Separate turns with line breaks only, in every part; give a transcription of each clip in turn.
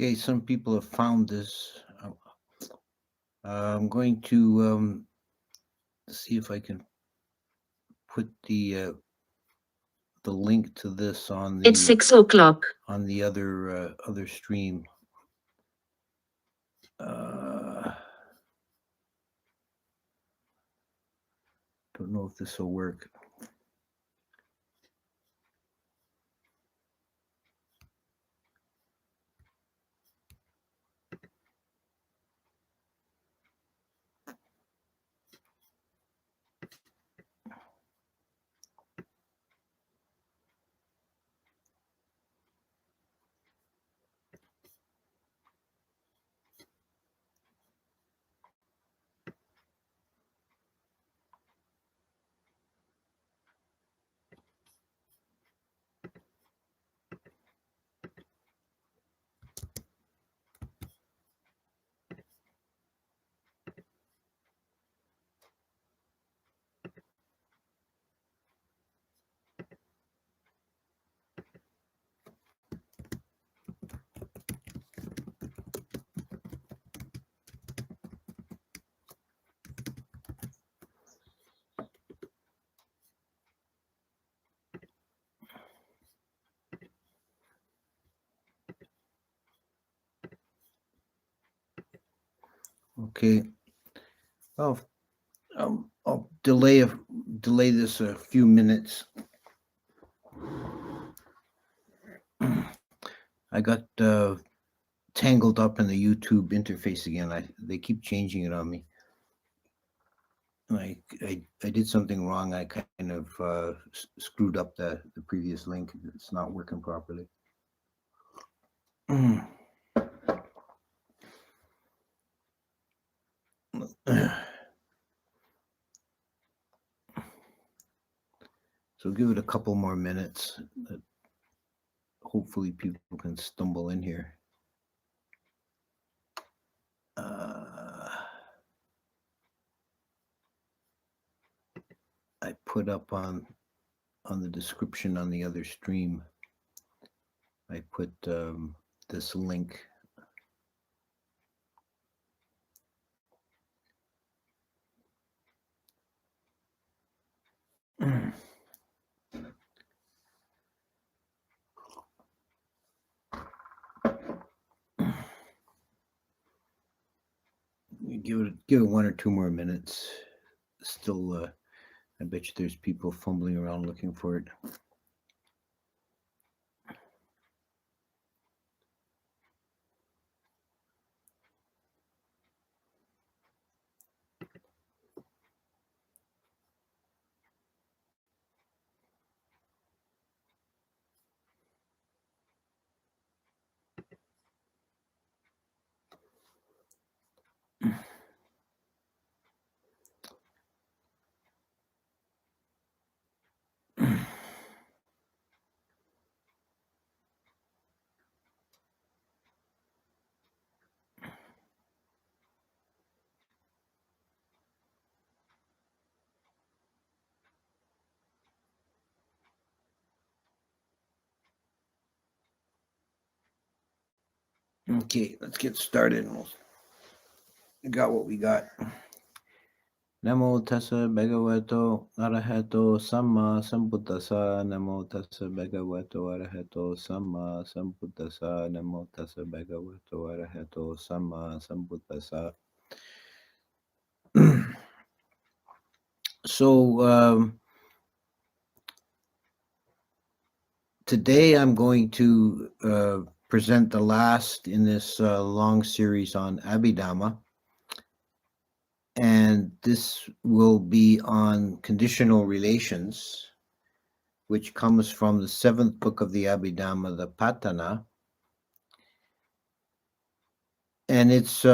Okay, some people have found this. I'm going to see if I can put the link to this on the.
It's 6 o'clock.
On the other stream. Don't know if this will work. Okay. Well, I'll delay this a few minutes. I got tangled up in the YouTube interface again. They keep changing it on me. I did something wrong. I kind of screwed up the previous link. It's not working properly. So give it a couple more minutes. Hopefully people can stumble in here. I put up on the description on the other stream. I put this link. Give it 1 or 2 more minutes. Still, I bet you there's people fumbling around looking for it. Okay, let's get started. We got what we got. Namo tassa bhagavato arahato samma sambuddhassa. Namo tassa bhagavato arahato samma sambuddhassa. Namo tassa bhagavato arahato samma sambuddhassa. So today I'm going to present the last in this long series on Abhidhamma. And this will be on conditional relations, which comes from the 7th book of the Abhidhamma, the Patana. And it's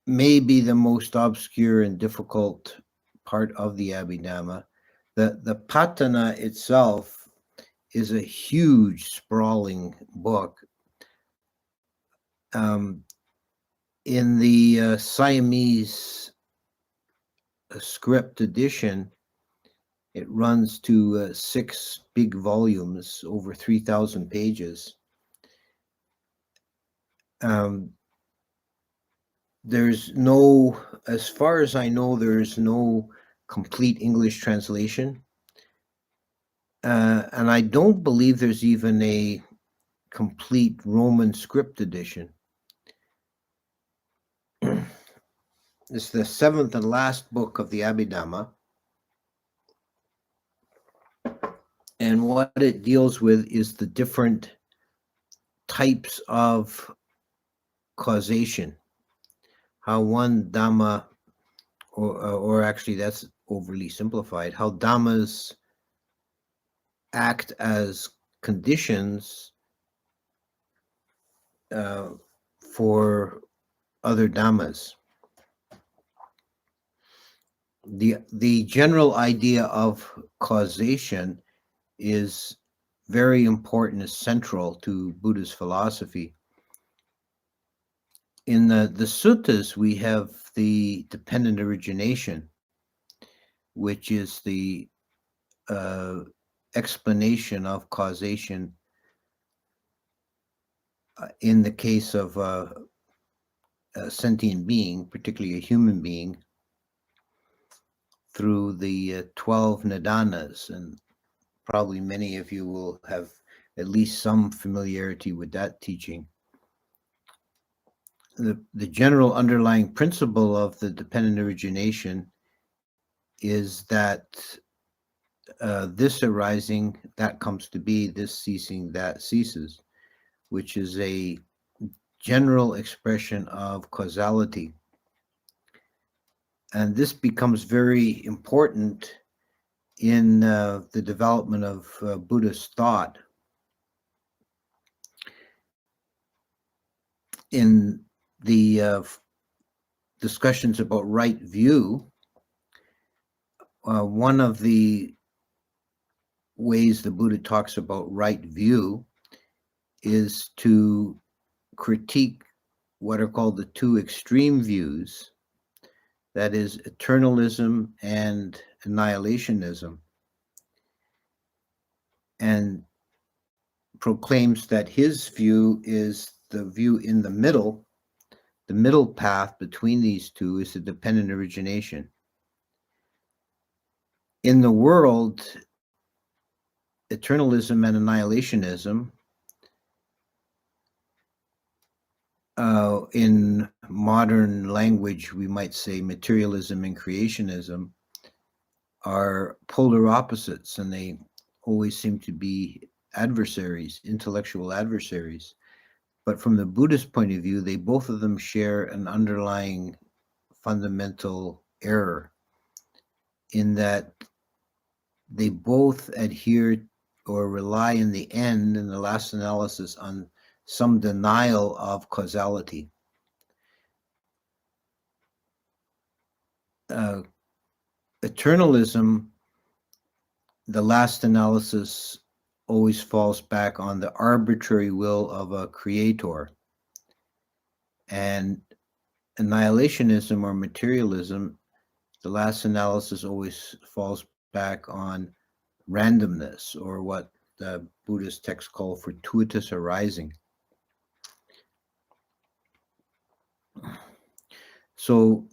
maybe the most obscure and difficult part of the Abhidhamma. The Patana itself is a huge, sprawling book. In the Siamese script edition, it runs to 6 big volumes, over 3,000 pages. There's no, as far as I know, there's no complete English translation. And I don't believe there's even a complete Roman script edition. It's the seventh and last book of the Abhidhamma. And what it deals with is the different types of causation. How one dhamma, or actually that's overly simplified, how dhammas act as conditions for other dhammas. The general idea of causation is very important, is central to Buddhist philosophy. In the suttas, we have the dependent origination, which is the explanation of causation in the case of a sentient being, particularly a human being, through the 12 Nibbànas, and probably many of you will have at least some familiarity with that teaching. The general underlying principle of the dependent origination is that this arising, that comes to be, this ceasing, that ceases, which is a general expression of causality. And this becomes very important in the development of Buddhist thought. In the discussions about right view, one of the ways the Buddha talks about right view is to critique what are called the two extreme views, that is eternalism and annihilationism, and proclaims that his view is the view in the middle path between these two is the dependent origination. In the world, eternalism and annihilationism, in modern language, we might say materialism and creationism, are polar opposites, and they always seem to be adversaries, intellectual adversaries. But from the Buddhist point of view, they both of them share an underlying fundamental error in that they both adhere or rely in the end, in the last analysis, on some denial of causality. Eternalism, the last analysis, always falls back on the arbitrary will of a creator. And annihilationism or materialism, the last analysis always falls back on randomness, or what the Buddhist texts call fortuitous arising. So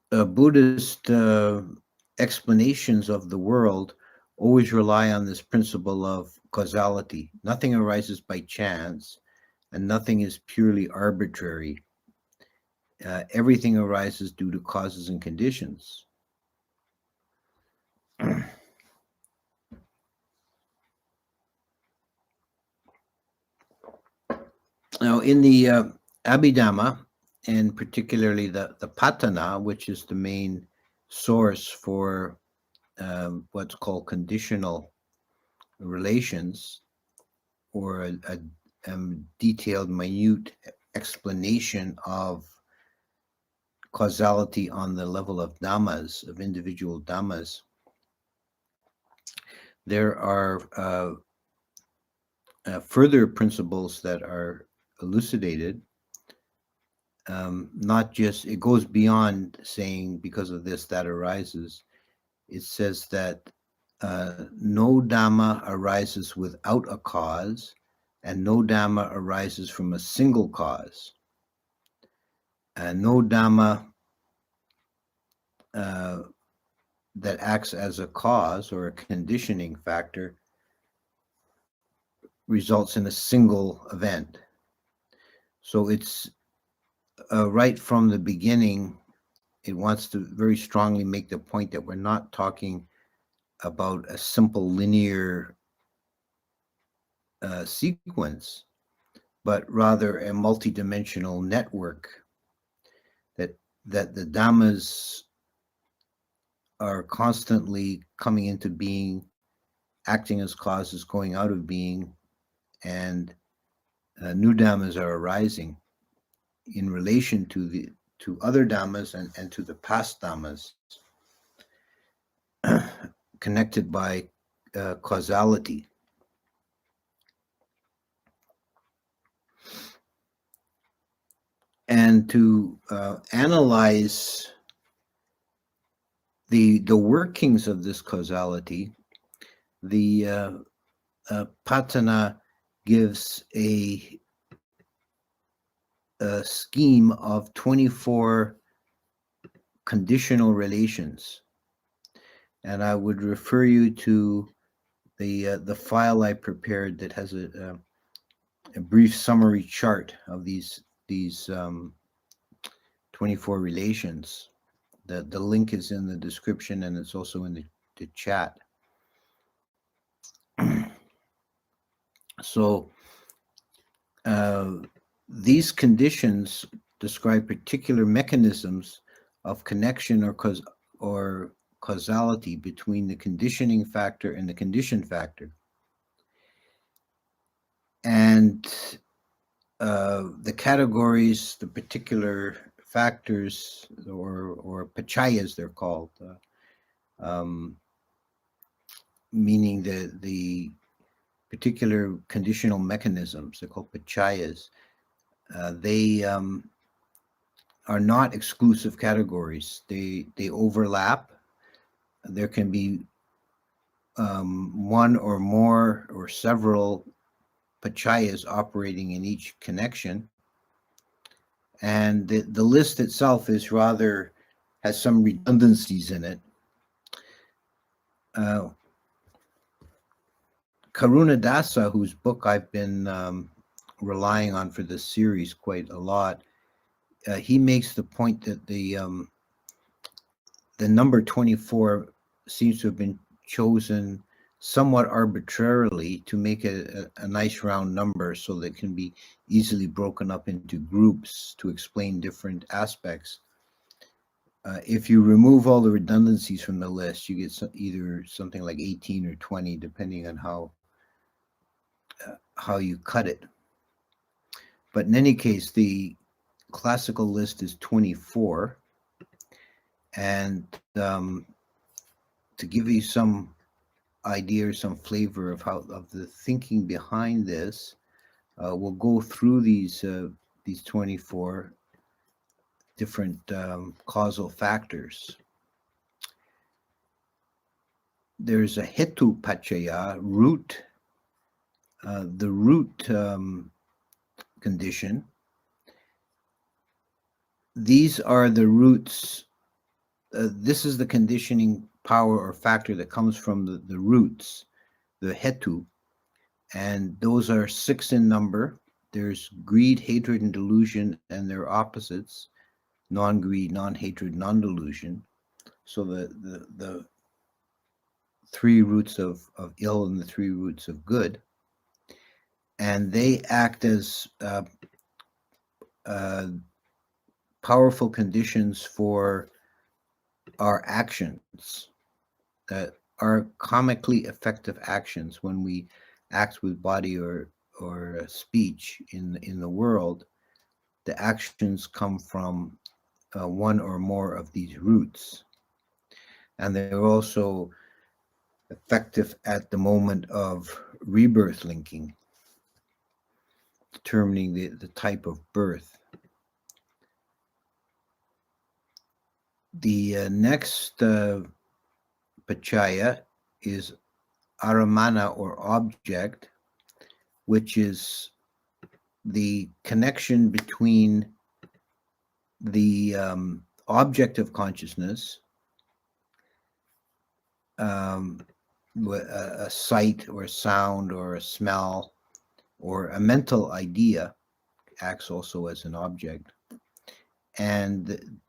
Buddhist explanations of the world always rely on this principle of causality. Nothing arises by chance, and nothing is purely arbitrary. Everything arises due to causes and conditions. Now, in the Abhidhamma, and particularly the Patana, which is the main source for what's called conditional relations, or a detailed, minute explanation of causality on the level of dhammas, of individual dhammas. There are further principles that are elucidated. Not just, it goes beyond saying because of this that arises. It says that no dhamma arises without a cause, and no Dhamma arises from a single cause. No Dhamma that acts as a cause or a conditioning factor results in a single event. So it's right from the beginning, it wants to very strongly make the point that we're not talking about a simple linear sequence, but rather a multidimensional network, that the Dhammas are constantly coming into being, acting as causes, going out of being, and new Dhammas are arising in relation to other Dhammas and to the past Dhammas, connected by causality. And to analyze the workings of this causality, the Patana gives a scheme of 24 conditional relations. And I would refer you to the file I prepared that has a brief summary chart of these 24 relations. The link is in the description, and it's also in the chat. So these conditions describe particular mechanisms of connection or causality between the conditioning factor and the conditioned factor. And the categories, the particular factors, or pachayas they're called, meaning the particular conditional mechanisms, they're called pachayas. They are not exclusive categories. They overlap. There can be one or more or several pachayas operating in each connection. And the list itself has some redundancies in it. Karunadasa, whose book I've been relying on for this series quite a lot, he makes the point that the number 24 seems to have been chosen somewhat arbitrarily to make it a nice round number, so that it can be easily broken up into groups to explain different aspects. If you remove all the redundancies from the list, you get either something like 18 or 20, depending on how you cut it. But in any case, the classical list is 24. And to give you some idea or some flavor of the thinking behind this, we'll go through these 24 different causal factors. There's a hetu pachaya, root, the root condition. These are the roots. This is the conditioning power or factor that comes from the roots, the hetu, and those are 6 in number. There's greed, hatred, and delusion, and their opposites: non-greed, non-hatred, non-delusion. So the 3 roots of ill and the 3 roots of good, and they act as powerful conditions for our actions, that are comically effective actions. When we act with body or speech in the world, the actions come from one or more of these roots, and they're also effective at the moment of rebirth linking, determining the type of birth. The next pachaya is aramana, or object. which is the connection between the object of consciousness, a sight or a sound or a smell or a mental idea acts also as an object, and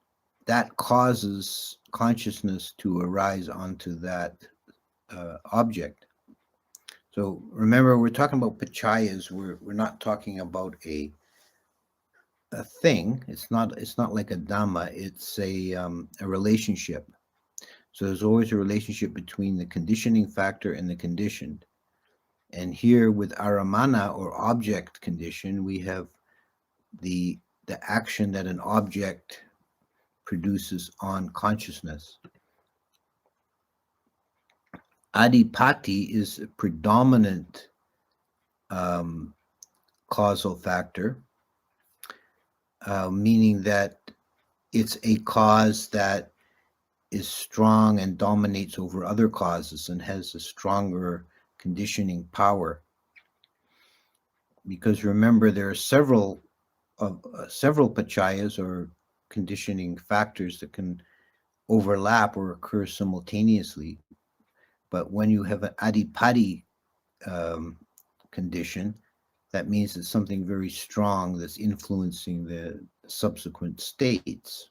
that causes consciousness to arise onto that object. So remember, we're talking about pachayas. We're not talking about a thing. It's not like a dhamma. It's a relationship. So there's always a relationship between the conditioning factor and the conditioned. And here with aramana or object condition, we have the action that an object produces on consciousness. Adipati is a predominant causal factor, meaning that it's a cause that is strong and dominates over other causes and has a stronger conditioning power. Because remember, there are several pachayas or conditioning factors that can overlap or occur simultaneously. But when you have an adipati condition, that means it's something very strong that's influencing the subsequent states.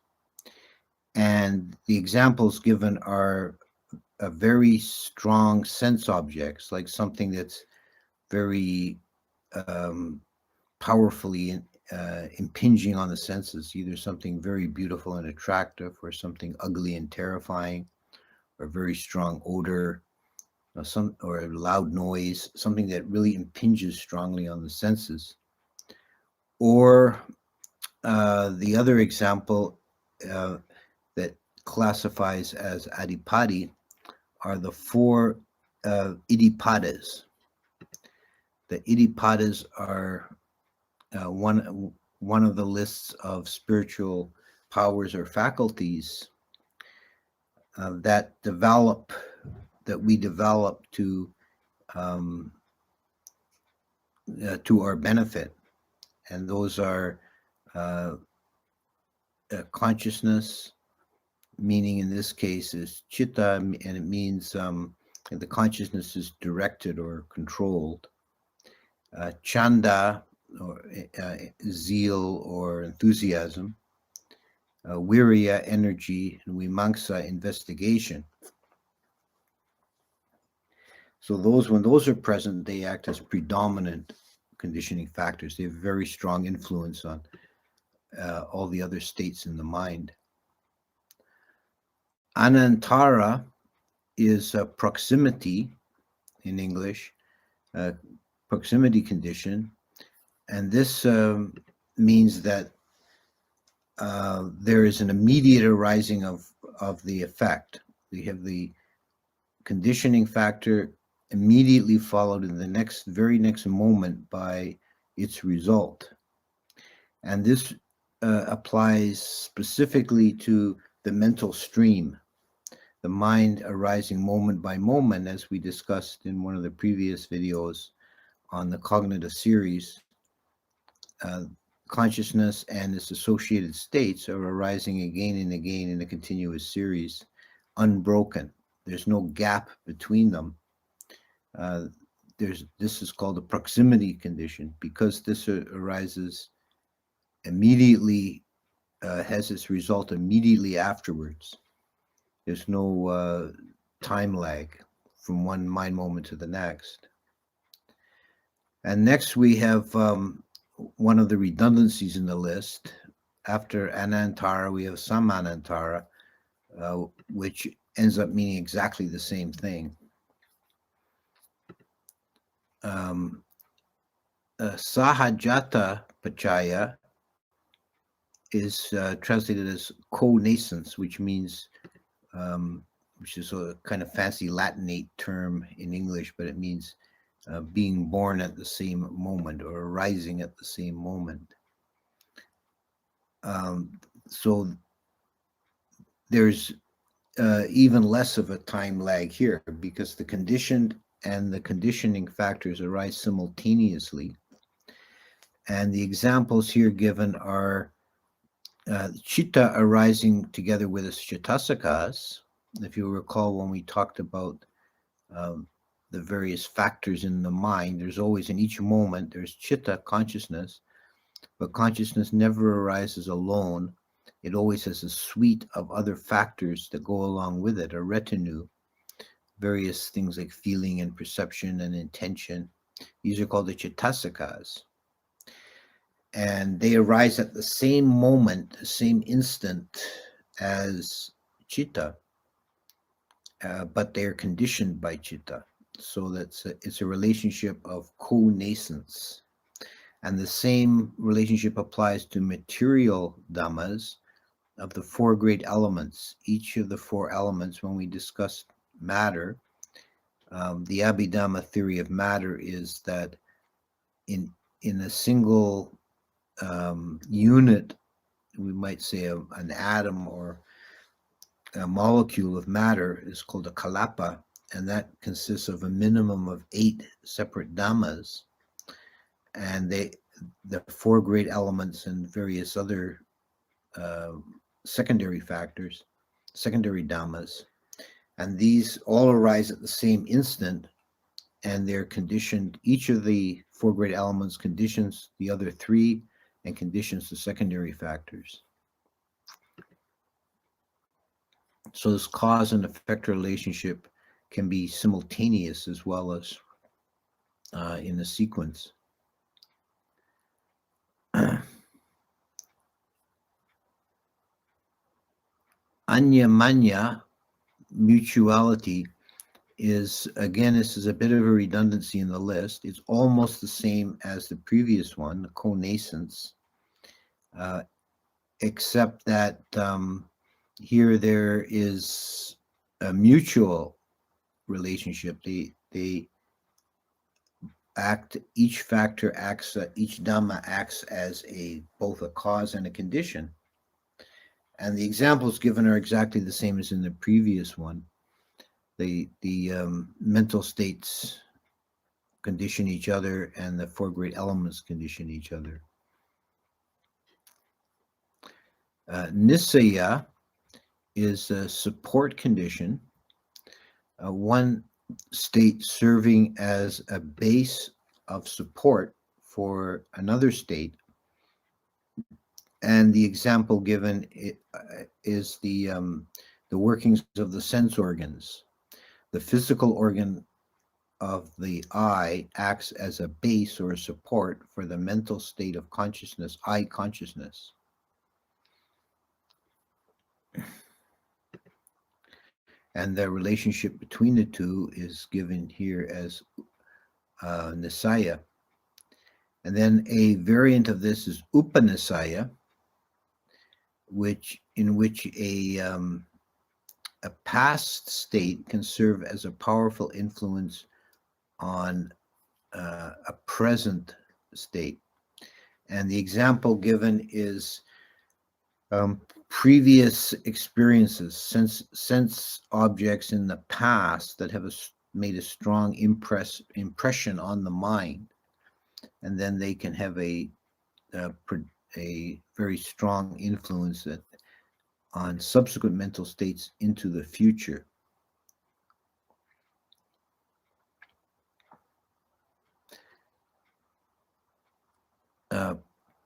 And the examples given are very strong sense objects, like something that's very powerfully impinging on the senses, either something very beautiful and attractive or something ugly and terrifying, or very strong odor, or a loud noise, something that really impinges strongly on the senses. Or the other example that classifies as adipati are the four iddhipadas. The iddhipadas are one of the lists of spiritual powers or faculties that we develop to our benefit, and those are consciousness, meaning in this case is chitta, and it means the consciousness is directed or controlled. Chanda, or zeal or enthusiasm. Virya, energy, and vimamsa, investigation. So when those are present, they act as predominant conditioning factors. They have very strong influence on all the other states in the mind. Anantara is a proximity in English, proximity condition, and this means that there is an immediate arising of the effect. We have the conditioning factor immediately followed in the very next moment by its result. And this applies specifically to the mental stream, the mind arising moment by moment, as we discussed in one of the previous videos on the cognitive series. Consciousness and its associated states are arising again and again in a continuous series, unbroken. There's no gap between them. This is called a proximity condition, because this arises immediately, has its result immediately afterwards. There's no time lag from one mind moment to the next. And next we have one of the redundancies in the list. After anantara, we have samanantara, which ends up meaning exactly the same thing. Sahajata pachaya is translated as co-nascence, which means, which is a kind of fancy Latinate term in English, but it means being born at the same moment or arising at the same moment. So there's even less of a time lag here, because the conditioned and the conditioning factors arise simultaneously. And the examples here given are chitta arising together with its cittasicas. If you recall, when we talked about the various factors in the mind, there's always, in each moment, there's chitta, consciousness, but consciousness never arises alone. It always has a suite of other factors that go along with it, a retinue, various things like feeling and perception and intention. These are called the cittasicas. And they arise at the same moment, the same instant as chitta, but they are conditioned by chitta. So it's a relationship of co-nascence. And the same relationship applies to material dhammas of the four great elements. Each of the four elements, when we discuss matter, the Abhidhamma theory of matter is that in a single unit, we might say an atom or a molecule of matter is called a kalapa, and that consists of a minimum of 8 separate dhammas, and the four great elements and various other secondary factors, secondary dhammas, and these all arise at the same instant, and they're conditioned. Each of the four great elements conditions the other three and conditions the secondary factors. So this cause and effect relationship can be simultaneous as well as in a sequence. Anya-manya, mutuality, is, again, this is a bit of a redundancy in the list. It's almost the same as the previous one, the co-nascence, except that here there is a mutual relationship. They act, each factor acts, each dhamma acts as both a cause and a condition. And the examples given are exactly the same as in the previous one. The mental states condition each other, and the four great elements condition each other. Nisaya is a support condition, one state serving as a base of support for another state. And the example given is the workings of the sense organs. The physical organ of the eye acts as a base or a support for the mental state of consciousness, eye consciousness. And the relationship between the two is given here as Nisaya. And then a variant of this is Upanisaya, in which a past state can serve as a powerful influence on a present state. And the example given is previous experiences, sense objects in the past that have made a strong impression on the mind, and then they can have a very strong influence on subsequent mental states into the future.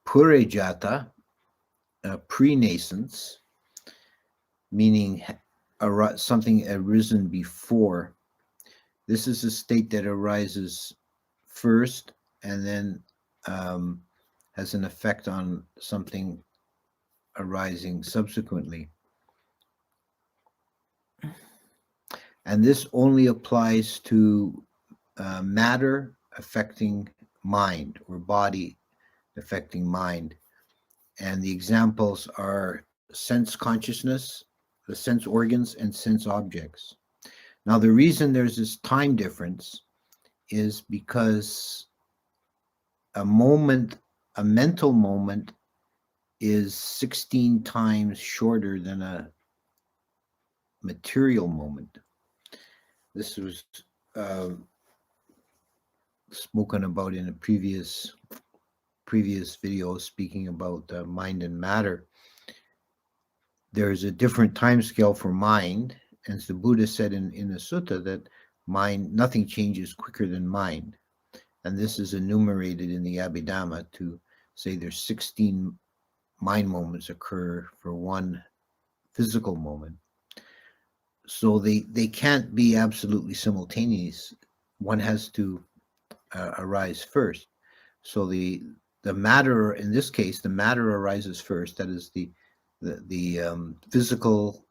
Purejata, pre-nascence, meaning something arisen before. This is a state that arises first and then has an effect on something arising subsequently. And this only applies to matter affecting mind, or body affecting mind. And the examples are sense consciousness, the sense organs, and sense objects. Now, the reason there's this time difference is because a mental moment is 16 times shorter than a material moment. This was spoken about in a previous video, speaking about mind and matter. There's a different time scale for mind, and the Buddha said in the sutta that mind, nothing changes quicker than mind. And this is enumerated in the Abhidhamma to say there's 16 mind moments occur for one physical moment. So they can't be absolutely simultaneous. One has to arise first. So the matter, in this case, the matter arises first. That is the physical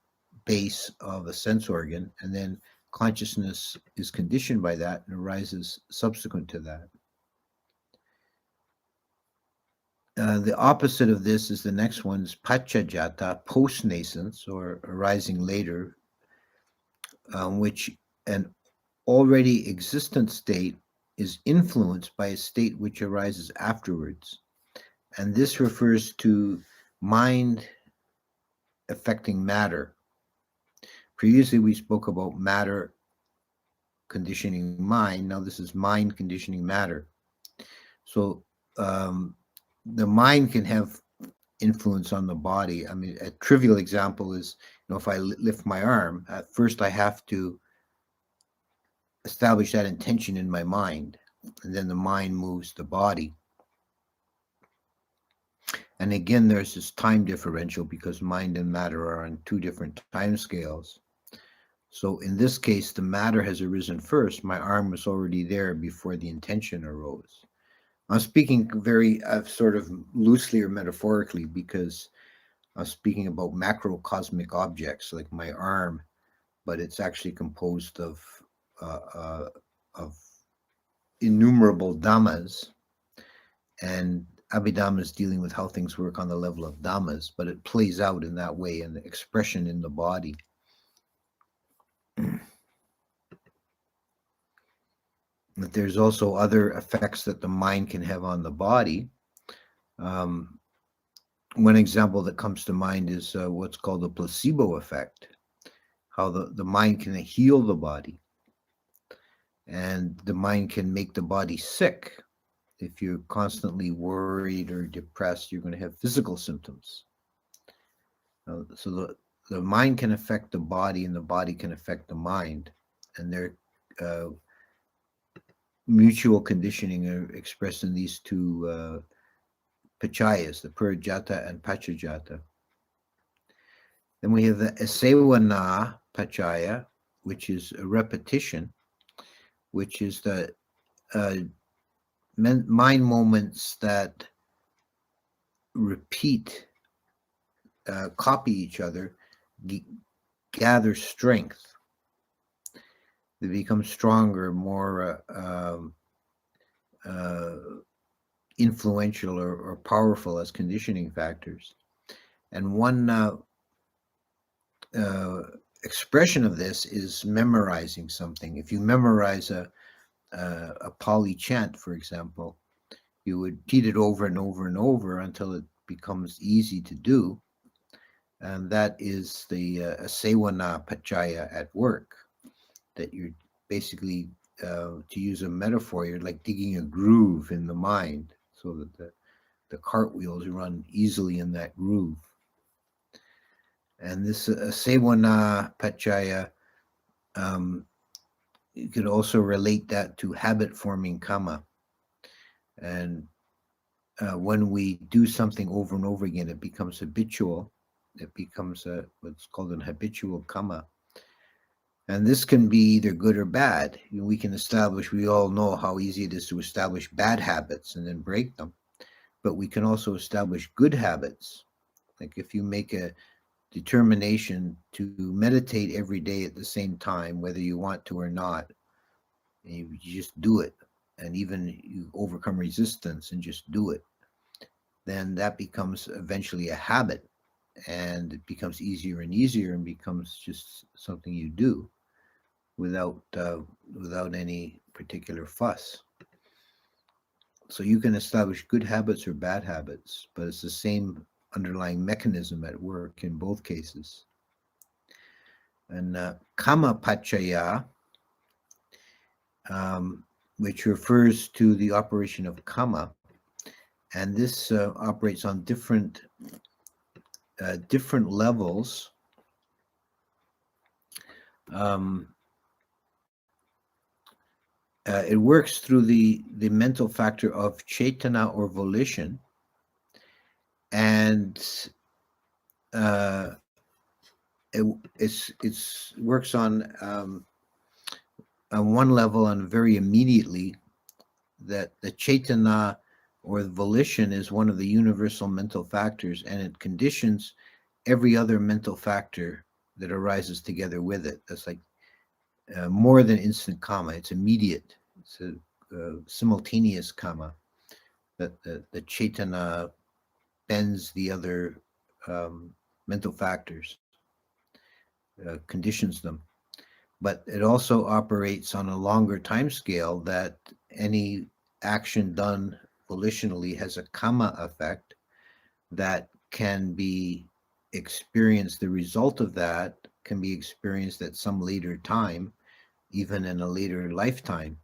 base of a sense organ, and then consciousness is conditioned by that and arises subsequent to that. The opposite of this is the next one is paccajjata, post-nascence, or arising later, which an already existent state is influenced by a state which arises afterwards. And this refers to mind affecting matter. Previously, we spoke about matter conditioning mind. Now this is mind conditioning matter. So the mind can have influence on the body. I mean, a trivial example is, if I lift my arm, at first I have to establish that intention in my mind, and then the mind moves the body. And again, there's this time differential because mind and matter are on two different time scales. So in this case, the matter has arisen first. My arm was already there before the intention arose. I'm speaking very sort of loosely or metaphorically because I'm speaking about macrocosmic objects like my arm, but it's actually composed of innumerable dhammas, and Abhidhamma is dealing with how things work on the level of dhammas, but it plays out in that way in the expression in the body. But there's also other effects that the mind can have on the body. One example that comes to mind is what's called the placebo effect, how the mind can heal the body, and the mind can make the body sick. If you're constantly worried or depressed, you're going to have physical symptoms. So the mind can affect the body, and the body can affect the mind, and they're mutual conditioning are expressed in these two pachayas, the purajata and paccajjata. Then we have the asewana pachaya, which is a repetition, which is the mind moments that repeat, copy each other, gather strength. They become stronger, more influential or powerful as conditioning factors. And one expression of this is memorizing something. If you memorize a Pali chant, for example, you would repeat it over and over and over until it becomes easy to do. And that is the asewana pachaya at work, that you're basically, to use a metaphor, you're like digging a groove in the mind so that the cartwheels run easily in that groove. And this asewana pachaya, you could also relate that to habit-forming kamma. And when we do something over and over again, it becomes habitual. It becomes what's called an habitual kamma. And this can be either good or bad. We can establish, we all know how easy it is to establish bad habits and then break them. But we can also establish good habits. Like if you make a determination to meditate every day at the same time, whether you want to or not, and you just do it, and even you overcome resistance and just do it, then that becomes eventually a habit, and it becomes easier and easier and becomes just something you do without any particular fuss. So you can establish good habits or bad habits, but it's the same underlying mechanism at work in both cases. And kamma pachaya, which refers to the operation of karma, and this operates on different levels. It works through the mental factor of cetana or volition, and it works on one level and very immediately, that the cetana or the volition is one of the universal mental factors, and it conditions every other mental factor that arises together with it. That's like more than instant karma. It's immediate. It's a simultaneous karma. That the cetana bends the other mental factors, conditions them. But it also operates on a longer time scale, that any action done volitionally has a karma effect that can be experienced. The result of that can be experienced at some later time, even in a later lifetime.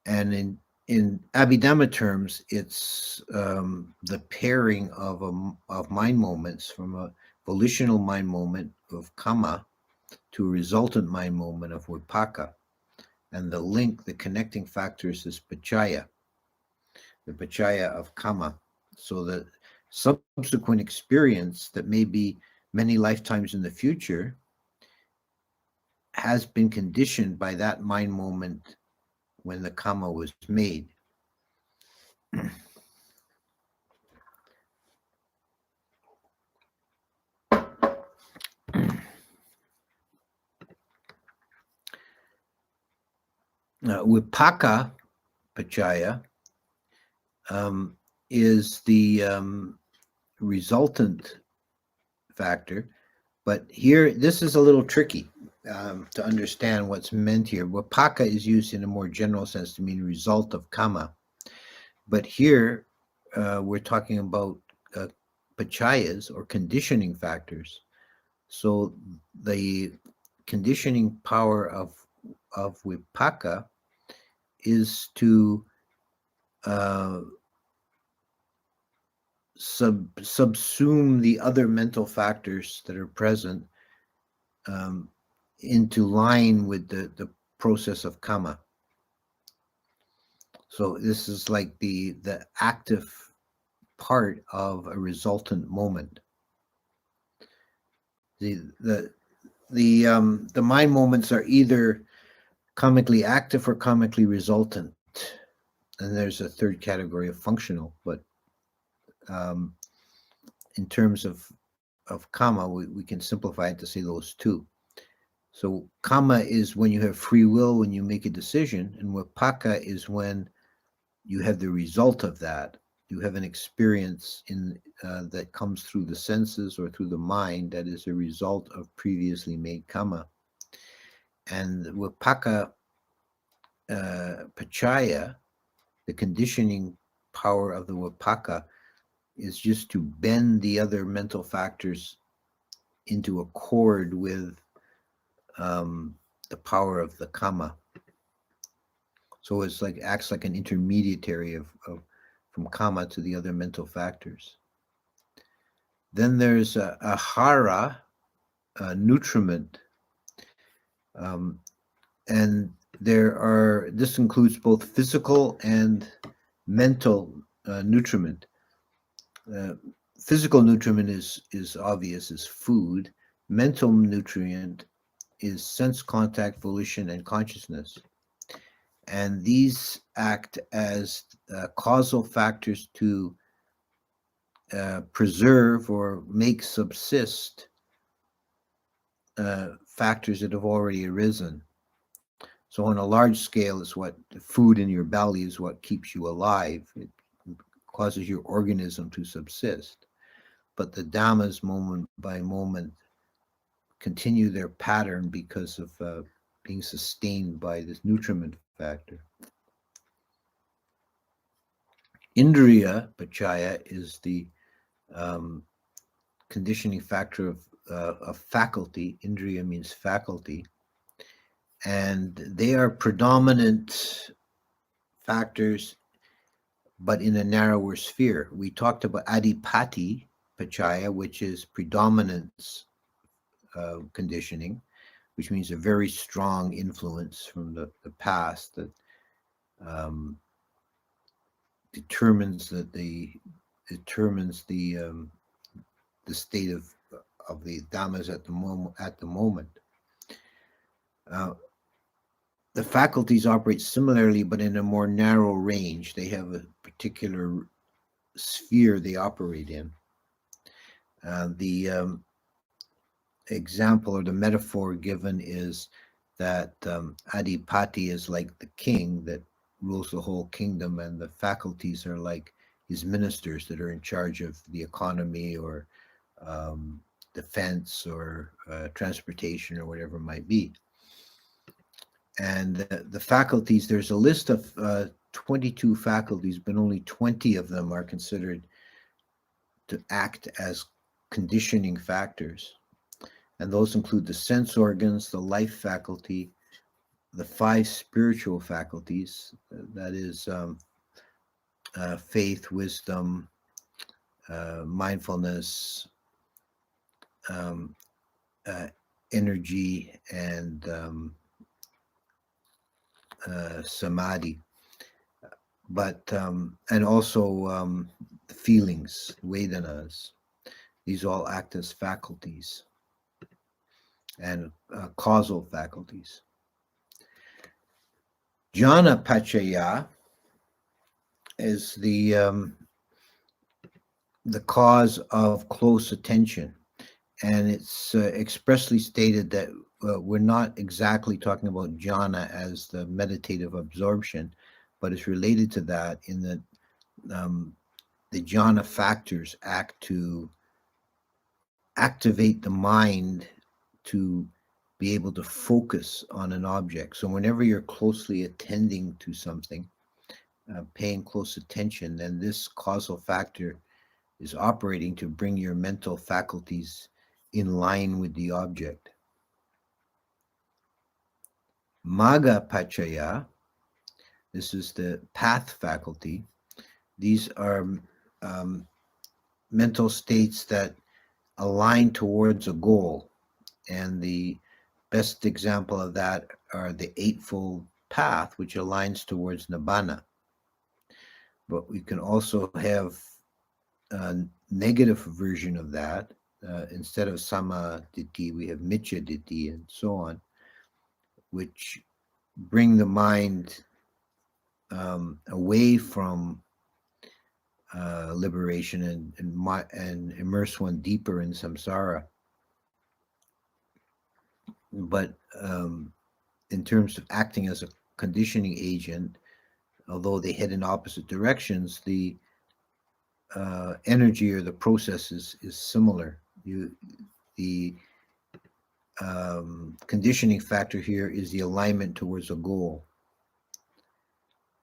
And in Abhidhamma terms, it's the pairing of mind moments, from a volitional mind moment of karma to a resultant mind moment of vipaka. And the link, the connecting factors, is pachaya, the pachaya of karma. So the subsequent experience that may be many lifetimes in the future has been conditioned by that mind moment when the karma was made. Vipaka pachaya is the resultant factor, but here this is a little tricky to understand what's meant here. Vipaka is used in a more general sense to mean result of karma, but here we're talking about pachayas, or conditioning factors. So the conditioning power of vipaka is to subsume the other mental factors that are present into line with the process of karma. So this is like the active part of a resultant moment. The mind moments are either karmically active or karmically resultant, and there's a third category of functional. But in terms of karma, we can simplify it to say those two. So karma is when you have free will, when you make a decision, and vipaka is when you have the result of that. You have an experience that comes through the senses or through the mind that is a result of previously made karma. And vipaka pachaya, the conditioning power of the vipaka, is just to bend the other mental factors into accord with the power of the karma. So it's like acts like an intermediary from karma to the other mental factors. Then there's a hara, a nutriment, and this includes both physical and mental nutriment. Physical nutriment is obvious, is food. Mental nutrient is sense contact, volition, and consciousness. And these act as causal factors to preserve or make subsist factors that have already arisen. So on a large scale, it's what the food in your belly is what keeps you alive. It causes your organism to subsist. But the dhammas, moment by moment, continue their pattern because of being sustained by this nutriment factor. Indriya pachaya is the conditioning factor of faculty. Indriya means faculty. and they are predominant factors, but in a narrower sphere. We talked about adipati pachaya, which is predominance conditioning, which means a very strong influence from the past that determines the state of the dhammas at the moment. The faculties operate similarly, but in a more narrow range. They have a particular sphere they operate in. The example or the metaphor given is that adipati is like the king that rules the whole kingdom, and the faculties are like his ministers that are in charge of the economy or defense or transportation or whatever it might be. And the faculties, there's a list of 22 faculties, but only 20 of them are considered to act as conditioning factors. And those include the sense organs, the life faculty, the 5 spiritual faculties, that is faith, wisdom, mindfulness, energy, and samadhi, but and also feelings, vedanas. These all act as faculties and causal faculties. Jhana pachaya is the cause of close attention, and it's expressly stated that we're not exactly talking about jhana as the meditative absorption, but it's related to that in that the jhana factors act to activate the mind to be able to focus on an object. So whenever you're closely attending to something, paying close attention, then this causal factor is operating to bring your mental faculties in line with the object. Magga pachaya, this is the path faculty. These are mental states that align towards a goal. And the best example of that are the Eightfold Path, which aligns towards Nibbàna. But we can also have a negative version of that. Instead of samadhi, we have miccha-ditthi and so on, which bring the mind away from liberation and immerse one deeper in samsara. But in terms of acting as a conditioning agent, although they head in opposite directions, the energy or the process is similar. The conditioning factor here is the alignment towards a goal.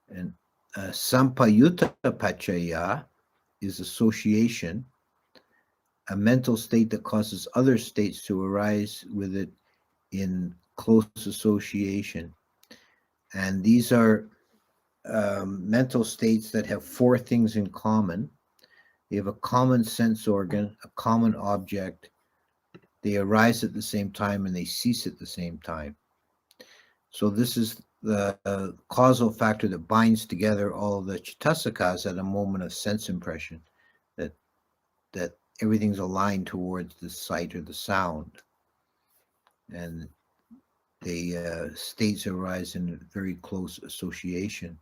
And sampayutta pachaya is association, a mental state that causes other states to arise with it in close association. And these are mental states that have 4 things in common. They have a common sense organ, a common object. They arise at the same time and they cease at the same time. So this is the causal factor that binds together all of the chittasakas at a moment of sense impression, that everything's aligned towards the sight or the sound. And the states arise in very close association.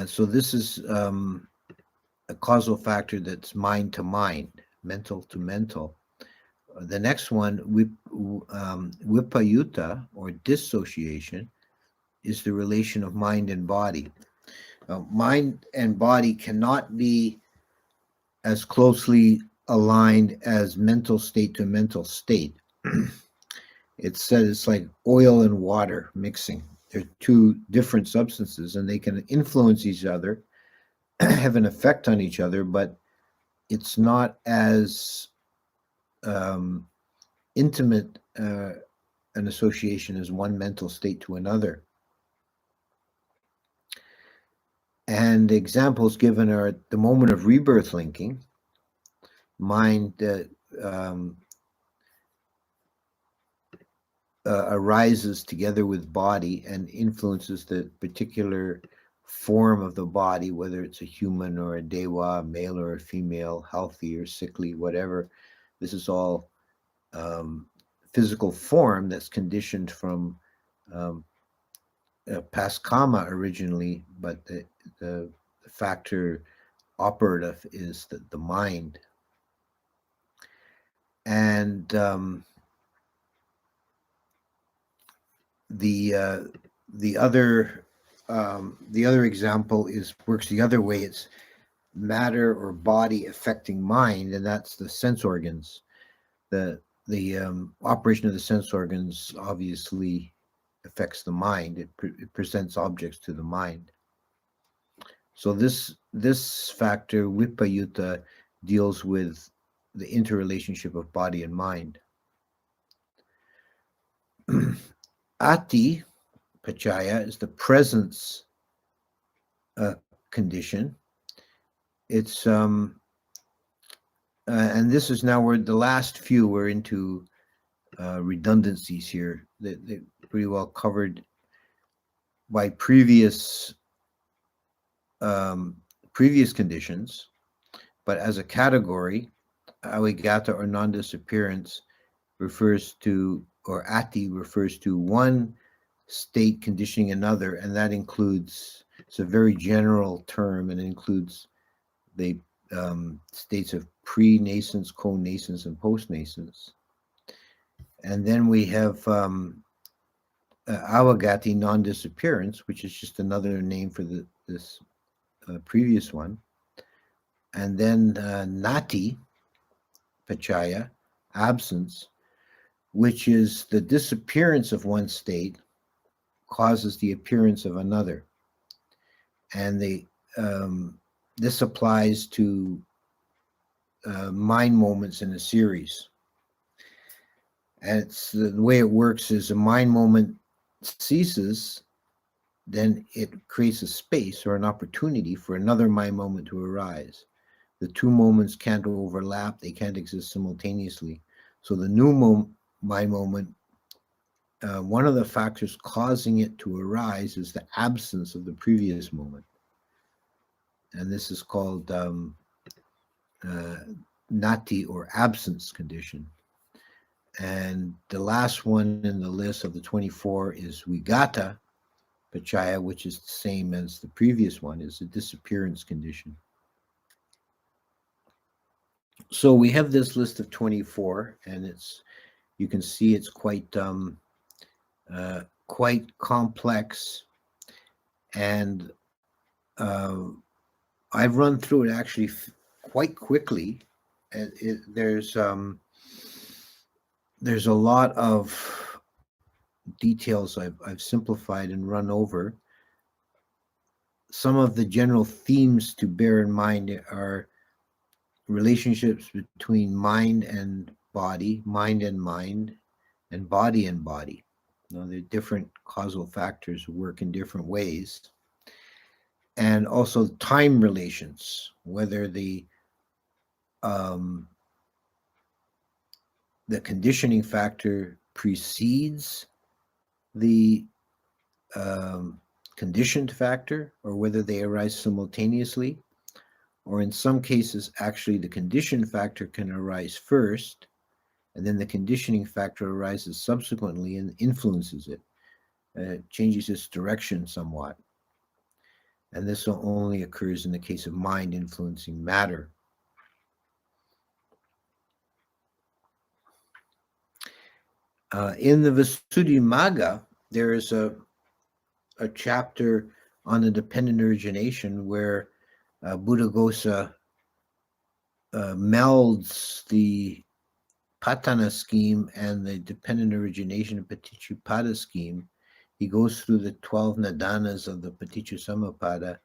So this is a causal factor that's mind to mind, mental to mental. The next one, vipayutta, or dissociation, is the relation of mind and body. Mind and body cannot be as closely aligned as mental state to mental state. It said it's like oil and water mixing. They're 2 different substances, and they can influence each other, have an effect on each other, but it's not as intimate an association as one mental state to another. And the examples given are at the moment of rebirth linking, mind arises together with body and influences the particular form of the body, whether it's a human or a dewa, male or a female, healthy or sickly, whatever. This is all physical form that's conditioned from past karma originally, but the factor operative is the mind. And the other example works the other way. It's matter or body affecting mind, and that's the sense organs. The operation of the sense organs obviously affects the mind. It presents objects to the mind. So this factor, vipayutta, deals with the interrelationship of body and mind. Ati pachaya is the presence condition. It's and this is now where the last few were into redundancies here. They're pretty well covered by previous conditions, but as a category, avigata or non-disappearance refers to, or ati refers to one state conditioning another, and that includes, it's a very general term, and it includes the states of pre-nascence, co-nascence, and post-nascence. And then we have avagati, non-disappearance, which is just another name for this previous one. And then nati pachaya, absence, which is the disappearance of one state causes the appearance of another. And this applies to mind moments in a series. And it's the way it works is a mind moment ceases, then it creates a space or an opportunity for another mind moment to arise. The two moments can't overlap, they can't exist simultaneously. So the new mind moment, one of the factors causing it to arise is the absence of the previous moment. And this is called nati, or absence condition. And the last one in the list of the 24 is vigata pachaya, which is the same as the previous one, is a disappearance condition. So we have this list of 24, and you can see it's quite complex, and I've run through it actually quite quickly. And there's a lot of details I've simplified and run over. Some of the general themes to bear in mind are relationships between mind and body, mind and mind, and body and body. They're different causal factors who work in different ways. And also time relations, whether the conditioning factor precedes the conditioned factor, or whether they arise simultaneously, or in some cases, actually the conditioned factor can arise first, and then the conditioning factor arises subsequently and influences it. It changes its direction somewhat. And this only occurs in the case of mind influencing matter. In the Visuddhimagga, there is a chapter on the dependent origination where Buddhaghosa melds the Patana scheme and the dependent origination of Paticcupada scheme. He goes through the 12 nadanas of the Paticcasamuppada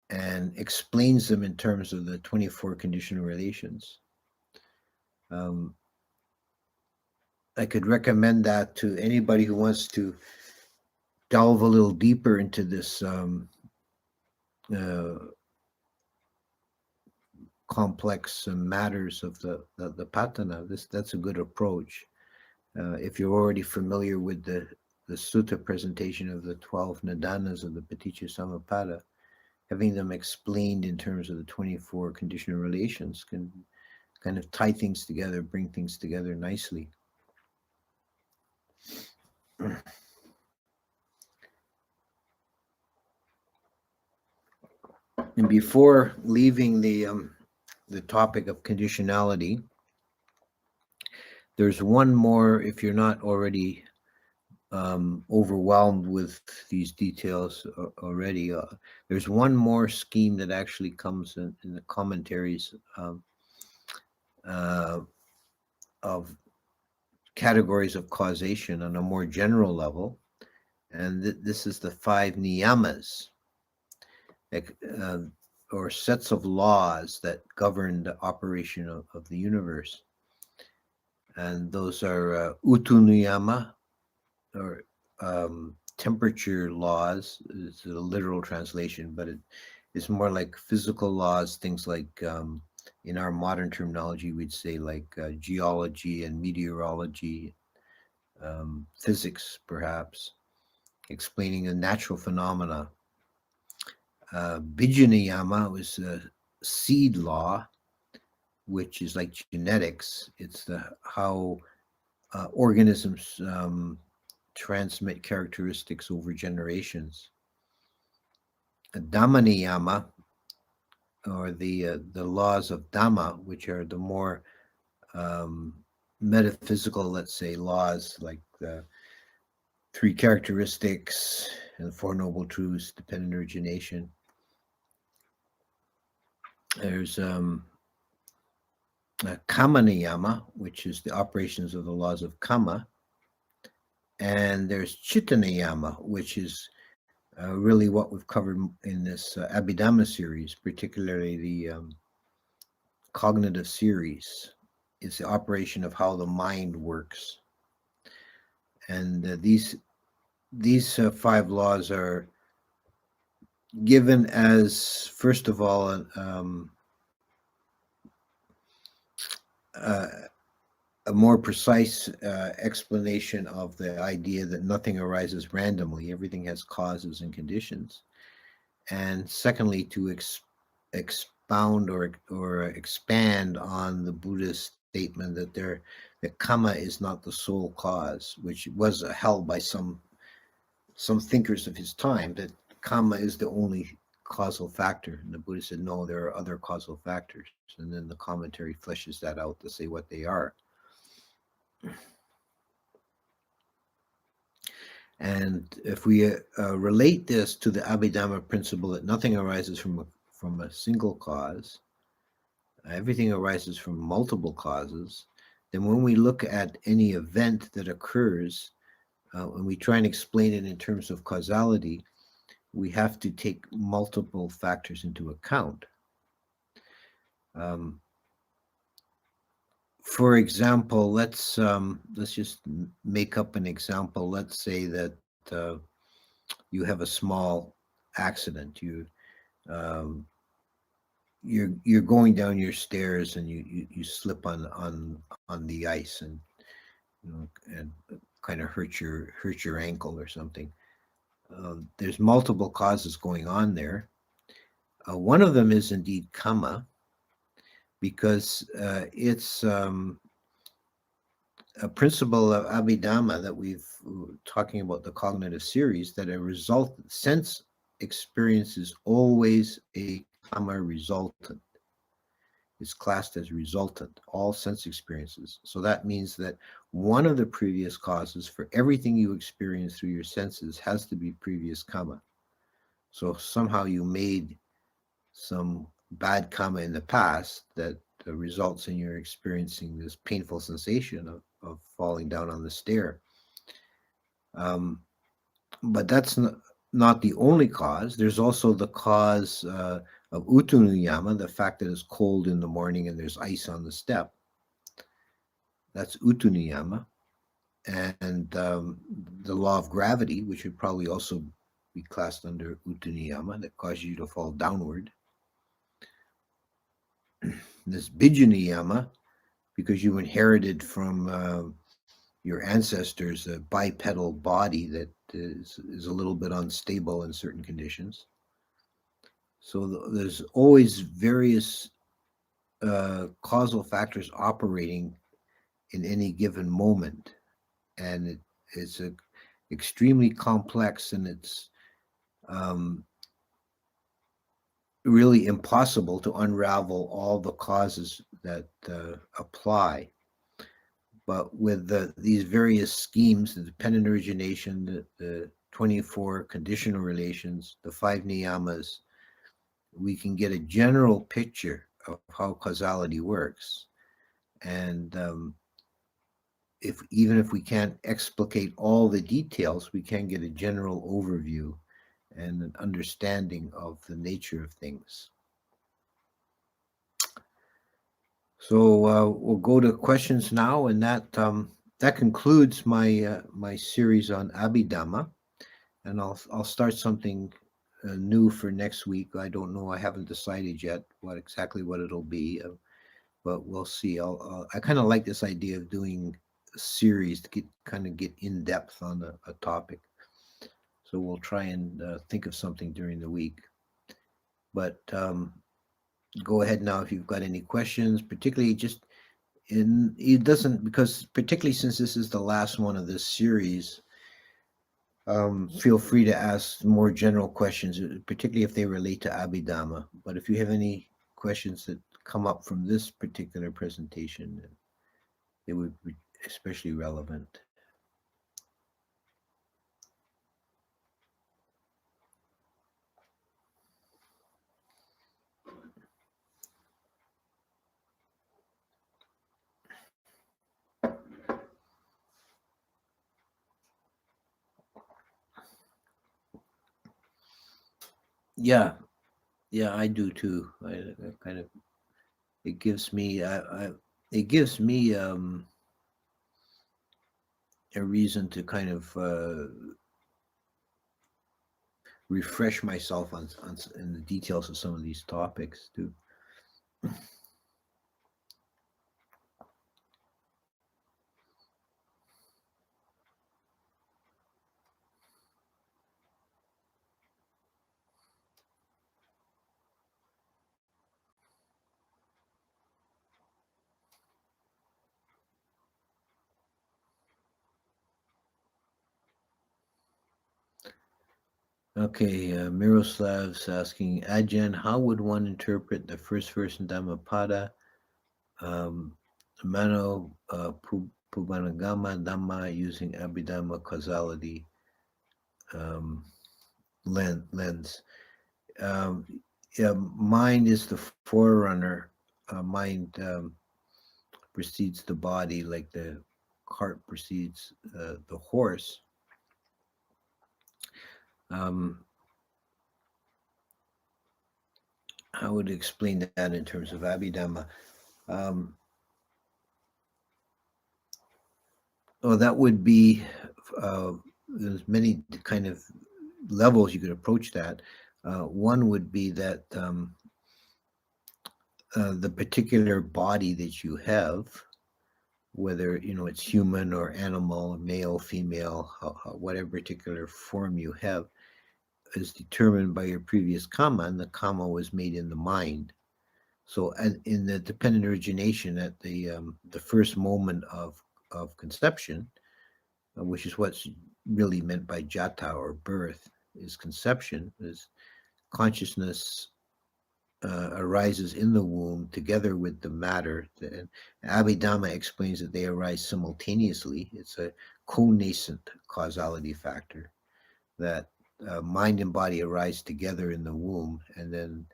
and explains them in terms of the 24 conditional relations. I could recommend that to anybody who wants to delve a little deeper into this complex matters of the patana. That's a good approach. If you're already familiar with the sutta presentation of the 12 nidanas of the Paticca Samuppada, having them explained in terms of the 24 conditional relations can kind of tie things together, bring things together nicely. And before leaving the topic of conditionality, there's one more, if you're not already overwhelmed with these details already, there's one more scheme that actually comes in the commentaries of categories of causation on a more general level, and this is the 5 niyamas, or sets of laws that govern the operation of the universe. And those are utu niyama, or temperature laws. It's a literal translation, but it's more like physical laws, things like in our modern terminology we'd say like geology and meteorology, physics perhaps, explaining the natural phenomena. Bija was a seed law, which is like genetics. It's how organisms transmit characteristics over generations. Dhamma niyama, or the laws of Dhamma, which are the more metaphysical, let's say, laws like the 3 characteristics and the 4 noble truths, dependent origination. There's Kama niyama, which is the operations of the laws of Kama. And there's Chitta niyama, which is really what we've covered in this Abhidhamma series, particularly the cognitive series. It's the operation of how the mind works. And these 5 laws are given as, first of all, a more precise explanation of the idea that nothing arises randomly. Everything has causes and conditions. And secondly, to expound or expand on the Buddhist statement that karma is not the sole cause, which was held by some thinkers of his time, that karma is the only causal factor. And the Buddha said, no, there are other causal factors. And then the commentary fleshes that out to say what they are. And if we relate this to the Abhidhamma principle that nothing arises from a single cause, everything arises from multiple causes, then when we look at any event that occurs, and we try and explain it in terms of causality, we have to take multiple factors into account. For example, let's just make up an example. Let's say that you have a small accident. You're going down your stairs and you slip on the ice and and kind of hurt your ankle or something. There's multiple causes going on there. One of them is indeed karma, because it's a principle of Abhidhamma that we've talking about the cognitive series, that sense experience is always a karma resultant. It's classed as resultant, all sense experiences. So that means that one of the previous causes for everything you experience through your senses has to be previous karma. So somehow you made some bad karma in the past that results in your experiencing this painful sensation of falling down on the stair. But that's not the only cause. There's also the cause of utunuyama, the fact that it's cold in the morning and there's ice on the step. That's utunuyama. and the law of gravity, which would probably also be classed under Uttaniyama, that causes you to fall downward. This Bijjaniyama, because you inherited from your ancestors a bipedal body that is a little bit unstable in certain conditions. So there's always various causal factors operating in any given moment, and it's extremely complex, and it's really impossible to unravel all the causes that apply. But with these various schemes, the dependent origination, the 24 conditional relations, the 5 niyamas, we can get a general picture of how causality works. And even if we can't explicate all the details, we can get a general overview and an understanding of the nature of things. So we'll go to questions now, and that concludes my my series on Abhidhamma, and I'll start something new for next week. I don't know. I haven't decided yet exactly what it'll be, but we'll see. I kind of like this idea of doing a series to get in depth on a topic. So we'll try and think of something during the week. But go ahead now if you've got any questions, particularly just it doesn't, because particularly since this is the last one of this series, feel free to ask more general questions, particularly if they relate to Abhidhamma. But if you have any questions that come up from this particular presentation, it would be especially relevant. Yeah, I do too. I kind of, it gives me a reason to kind of refresh myself on in the details of some of these topics too. Okay, Miroslav's asking, Ajahn, how would one interpret the first verse in Dhammapada, Mano Punnadhammo Dhamma, using Abhidhamma causality lens? Yeah, mind is the forerunner. Mind precedes the body, like the cart precedes the horse. I would explain that in terms of Abhidhamma. That would be, there's many kind of levels you could approach that. One would be that the particular body that you have, whether it's human or animal, male, female, whatever particular form you have, is determined by your previous karma, and the karma was made in the mind. So, in the dependent origination, at the first moment of conception, which is what's really meant by jata or birth, is conception, is consciousness arises in the womb together with the matter. Abhidhamma explains that they arise simultaneously. It's a co-nascent causality factor, that mind and body arise together in the womb, and then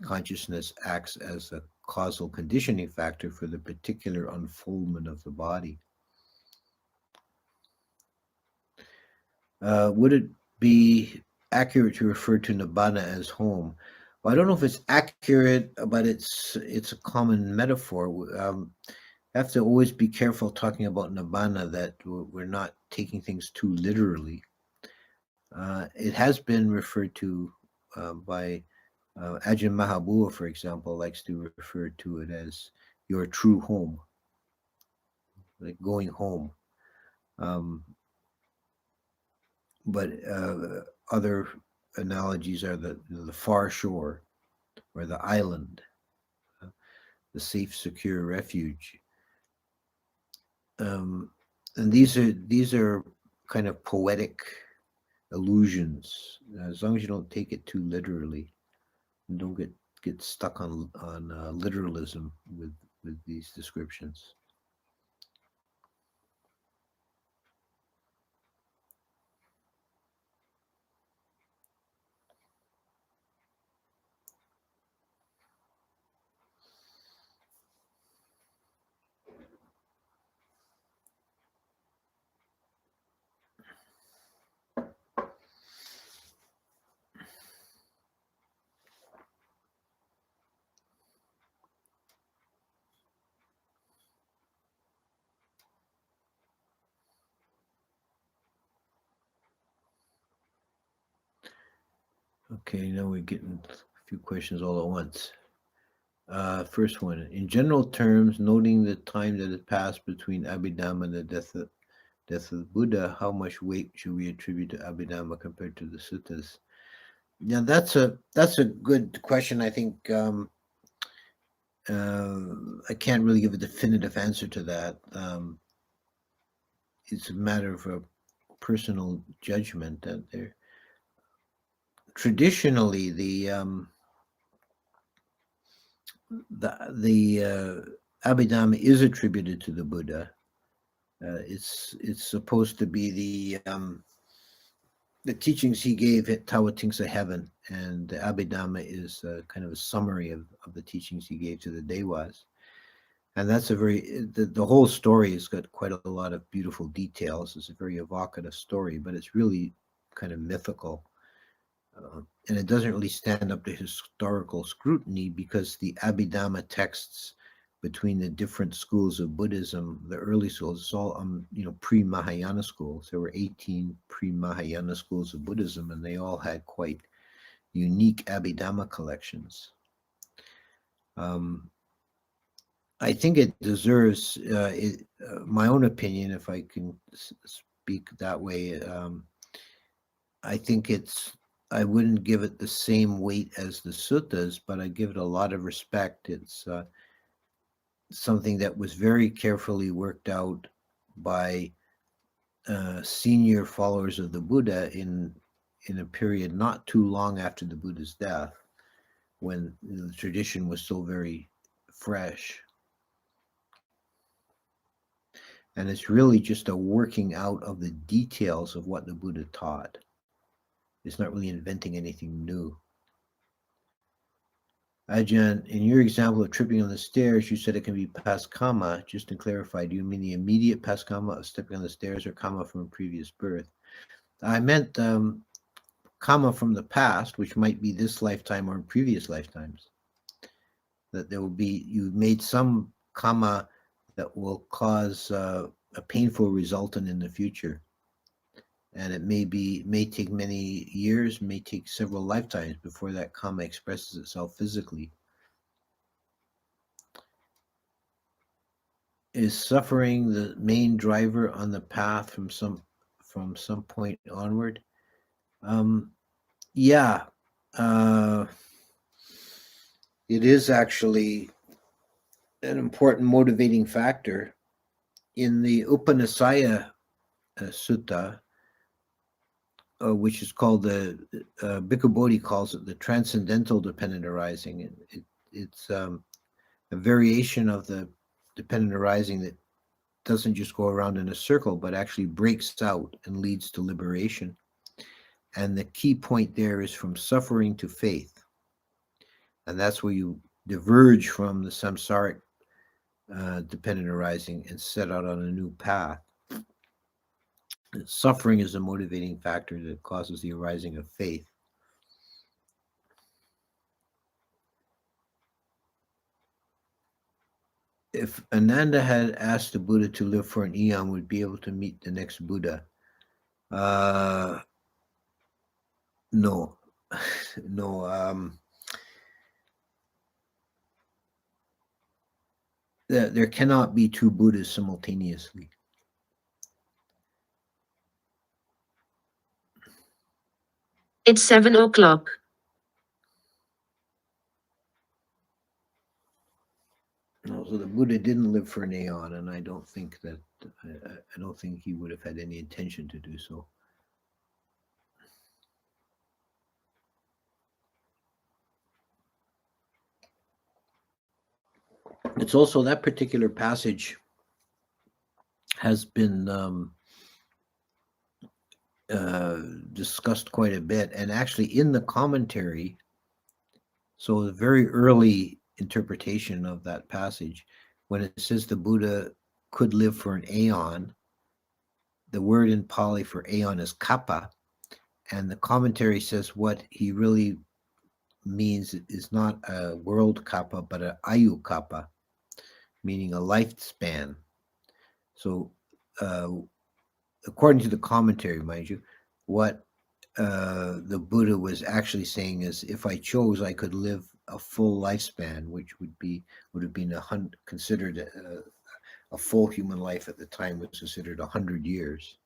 consciousness acts as a causal conditioning factor for the particular unfoldment of the body. Would it be accurate to refer to Nibbàna as home? Well, I don't know if it's accurate, but it's a common metaphor. have to always be careful talking about Nibbàna, that we're not taking things too literally. It has been referred to by Ajahn Mahabua, for example, likes to refer to it as your true home, like going home. But other analogies are the far shore, or the island, the safe, secure refuge. And these are kind of poetic allusions, as long as you don't take it too literally, and don't get stuck on literalism with these descriptions. Okay, now we're getting a few questions all at once. First one, in general terms, noting the time that has passed between Abhidhamma and the death of the Buddha, how much weight should we attribute to Abhidhamma compared to the suttas? Yeah, that's a good question. I think I can't really give a definitive answer to that. It's a matter of a personal judgment that there. Traditionally, the Abhidhamma is attributed to the Buddha. It's supposed to be the teachings he gave at Tawa Tingsa Heaven, and the Abhidhamma is kind of a summary of the teachings he gave to the Dewas. And that's a very, the whole story has got quite a lot of beautiful details. It's a very evocative story, but it's really kind of mythical. And it doesn't really stand up to historical scrutiny, because the Abhidhamma texts between the different schools of Buddhism, the early schools, it's all pre-Mahayana schools. There were 18 pre-Mahayana schools of Buddhism, and they all had quite unique Abhidhamma collections. I think it deserves, my own opinion, if I can speak that way, I think I wouldn't give it the same weight as the suttas, but I give it a lot of respect. It's something that was very carefully worked out by senior followers of the Buddha in a period not too long after the Buddha's death, when the tradition was still very fresh. And it's really just a working out of the details of what the Buddha taught. It's not really inventing anything new. Ajahn, in your example of tripping on the stairs, you said it can be past karma. Just to clarify, do you mean the immediate past karma of stepping on the stairs, or karma from a previous birth? I meant karma from the past, which might be this lifetime or previous lifetimes. That there will be, you made some karma that will cause a painful resultant in the future. And it may take many years, may take several lifetimes before that karma expresses itself physically. Is suffering the main driver on the path from some point onward? Yeah, it is actually an important motivating factor. In the Upanishaya Sutta, which is called the Bhikkhu Bodhi calls it the transcendental dependent arising. It's a variation of the dependent arising that doesn't just go around in a circle, but actually breaks out and leads to liberation. And the key point there is from suffering to faith. And that's where you diverge from the samsaric dependent arising and set out on a new path. Suffering is a motivating factor that causes the arising of faith. if Ananda had asked the Buddha to live for an eon, would be able to meet the next Buddha. No, no. There cannot be two Buddhas simultaneously.
It's 7 o'clock.
No, so the Buddha didn't live for an aeon, and I don't think that I don't think he would have had any intention to do so. It's also that particular passage has been discussed quite a bit, and actually in the commentary, so the very early interpretation of that passage, when it says the Buddha could live for an aeon, the word in Pali for aeon is kappa, and the commentary says what he really means is not a world kappa, but an ayu kappa, meaning a lifespan. So, according to the commentary, mind you, what the Buddha was actually saying is, if I chose, I could live a full lifespan, which would have been considered a full human life at the time was considered 100 years.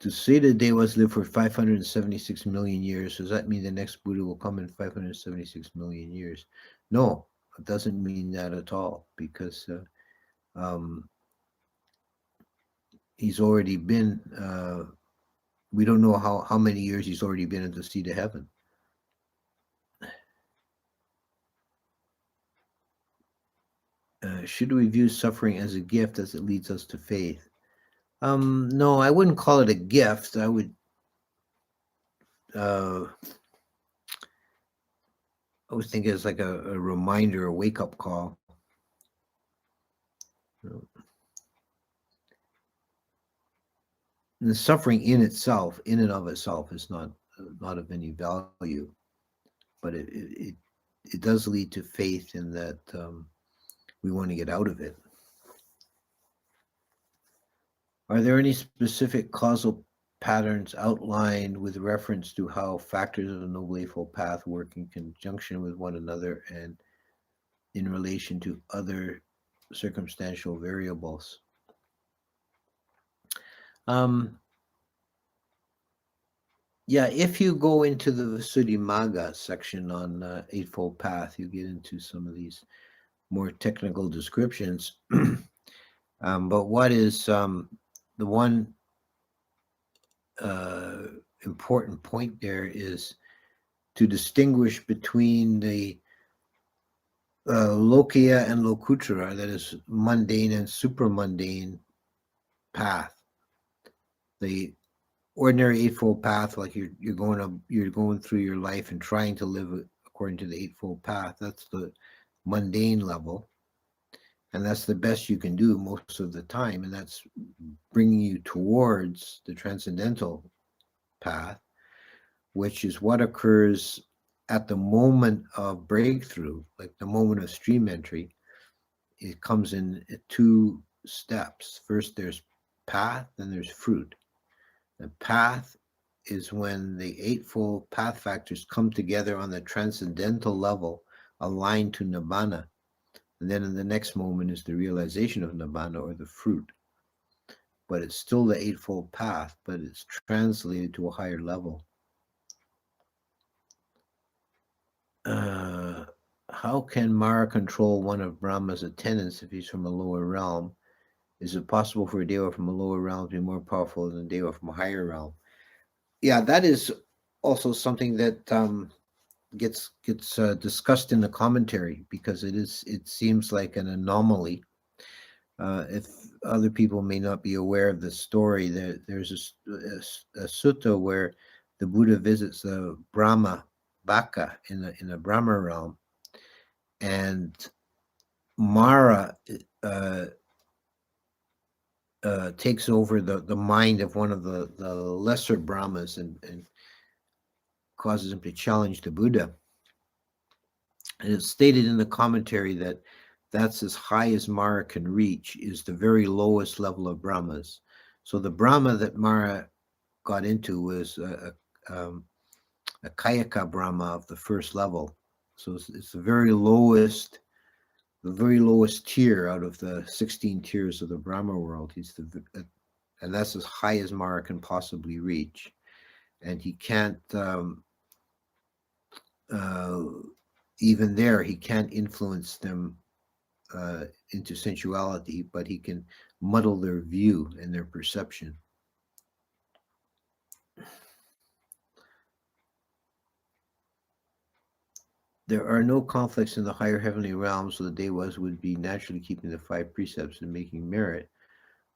To say the Devas live for 576 million years, does that mean the next Buddha will come in 576 million years? No, it doesn't mean that at all, because he's already been, we don't know how many years he's already been in the seat of heaven. Should we view suffering as a gift as it leads us to faith? No, I wouldn't call it a gift. I would think it's like a reminder, a wake-up call. And the suffering in itself, in and of itself, is not of any value, but it does lead to faith in that we want to get out of it. Are there any specific causal patterns outlined with reference to how factors of the Noble Eightfold Path work in conjunction with one another and in relation to other circumstantial variables? Yeah, if you go into the Visuddhimagga section on Eightfold Path, you get into some of these more technical descriptions. But what is the one important point there is to distinguish between the Lokiya and Lokuttara, that is mundane and supramundane path. The ordinary Eightfold Path, like you're going through your life and trying to live according to the Eightfold Path. That's the mundane level, and that's the best you can do most of the time, and that's bringing you towards the transcendental path, which is what occurs at the moment of breakthrough, like the moment of stream entry. It comes in 2 steps. First, there's path, then there's fruit. The path is when the Eightfold Path factors come together on the transcendental level, aligned to Nibbàna. And then in the next moment is the realization of Nibbàna, or the fruit. But it's still the Eightfold Path, but it's translated to a higher level. How can Mara control one of Brahma's attendants if he's from a lower realm? Is it possible for a Deva from a lower realm to be more powerful than a Deva from a higher realm? Yeah, that is also something that gets discussed in the commentary, because it seems like an anomaly. If other people may not be aware of the story, there's a sutta where the Buddha visits the Brahma Baka in the Brahma realm, and Mara takes over the mind of one of the lesser Brahmas and causes him to challenge the Buddha. And it's stated in the commentary that that's as high as Mara can reach, is the very lowest level of Brahmas. So the Brahma that Mara got into was a Kayaka Brahma of the first level. So it's the very lowest tier out of the 16 tiers of the Brahma world. And that's as high as Mara can possibly reach. And he can't, even there, he can't influence them into sensuality, but he can muddle their view and their perception. There are no conflicts in the higher heavenly realms, so the devas would be naturally keeping the 5 precepts and making merit.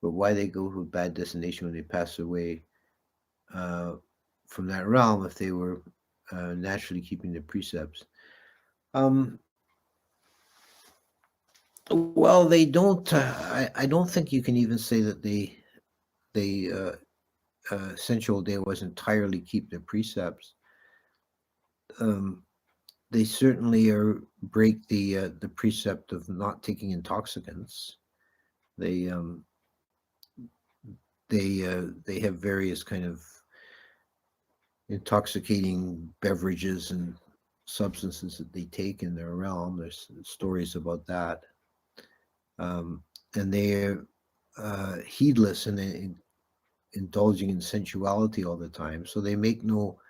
But why they go to a bad destination when they pass away from that realm if they were naturally keeping the precepts? Well, they don't. I don't think you can even say that they sensual devas entirely keep the precepts. They certainly break the precept of not taking intoxicants. They have various kind of intoxicating beverages and substances that they take in their realm. There's stories about that, and they're heedless and indulging in sensuality all the time. So they make no.